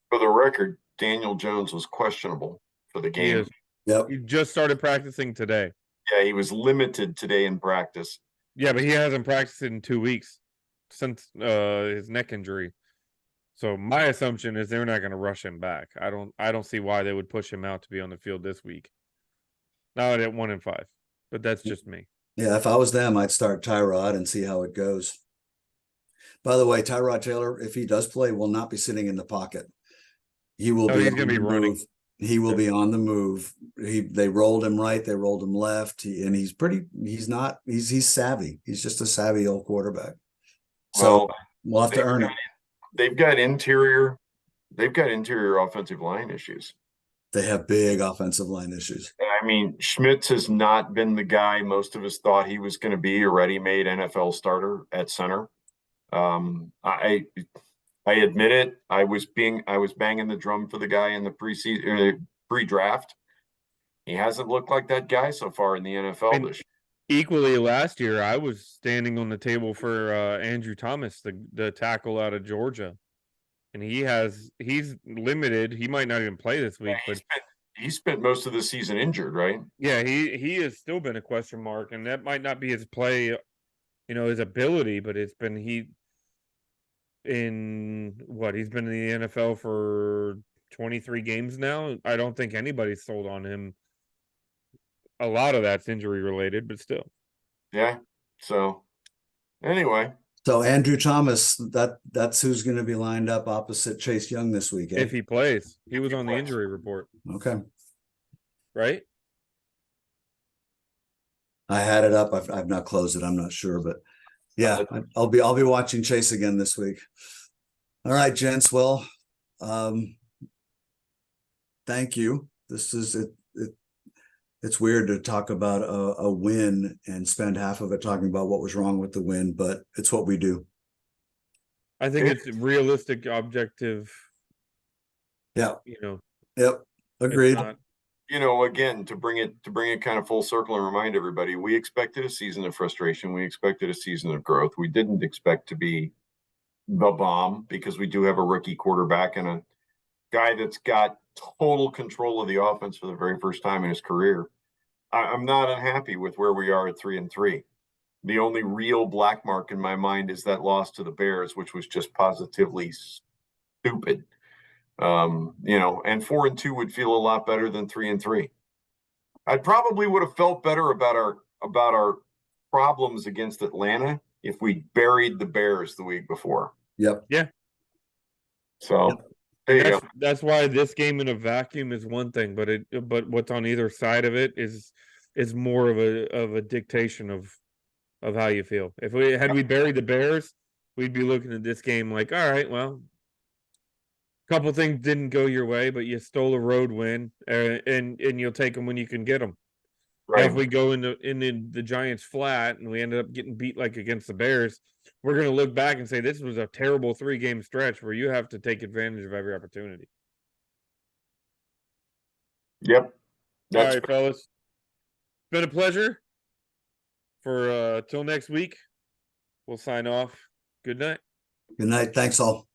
For the record, Daniel Jones was questionable for the game. Yep. He just started practicing today. Yeah, he was limited today in practice. Yeah, but he hasn't practiced in 2 weeks since his neck injury. So my assumption is they're not going to rush him back. I don't see why they would push him out to be on the field this week. Now at 1-5, but that's just me. Yeah, if I was them, I'd start Tyrod and see how it goes. By the way, Tyrod Taylor, if he does play, will not be sitting in the pocket. He will be. He's going to be running. He will be on the move. They rolled him right, they rolled him left, and he's savvy. He's just a savvy old quarterback. So we'll have to earn it. They've got interior offensive line issues. They have big offensive line issues. I mean, Schmitz has not been the guy most of us thought he was going to be, a ready-made NFL starter at center. I admit it. I was banging the drum for the guy in the preseason, pre-draft. He hasn't looked like that guy so far in the NFL this year. Equally, last year I was standing on the table for Andrew Thomas, the tackle out of Georgia, and he's limited. He might not even play this week, but he spent most of the season injured, right? Yeah, he has still been a question mark, and that might not be his play, his ability, but it's been he's been in the NFL for 23 games now. I don't think anybody's sold on him. A lot of that's injury related, but still. Yeah. So anyway. So Andrew Thomas, that's who's going to be lined up opposite Chase Young this week. If he plays. He was on the injury report. Okay. Right? I had it up. I've not closed it. I'm not sure, but yeah, I'll be watching Chase again this week. All right, gents. Well, thank you. This is it. It's weird to talk about a win and spend half of it talking about what was wrong with the win, but it's what we do. I think it's realistic, objective. Yeah. Yep. Agreed. Again, to bring it kind of full circle and remind everybody, we expected a season of frustration. We expected a season of growth. We didn't expect to be the bomb because we do have a rookie quarterback and a guy that's got total control of the offense for the very first time in his career. I'm not unhappy with where we are at 3-3. The only real black mark in my mind is that loss to the Bears, which was just positively stupid. And 4-2 would feel a lot better than 3-3. I probably would have felt better about our problems against Atlanta if we buried the Bears the week before. Yep. Yeah. So. Yep. That's why this game in a vacuum is one thing, but what's on either side of it is more of a dictation of how you feel. If we buried the Bears, we'd be looking at this game like, all right, well, a couple things didn't go your way, but you stole a road win, and you'll take them when you can get them. Right. Now, if we go in the Giants flat and we ended up getting beat like against the Bears, we're going to look back and say this was a terrible 3-game stretch where you have to take advantage of every opportunity. Yep. All right, fellas. It's been a pleasure. For till next week, we'll sign off. Good night. Good night. Thanks all.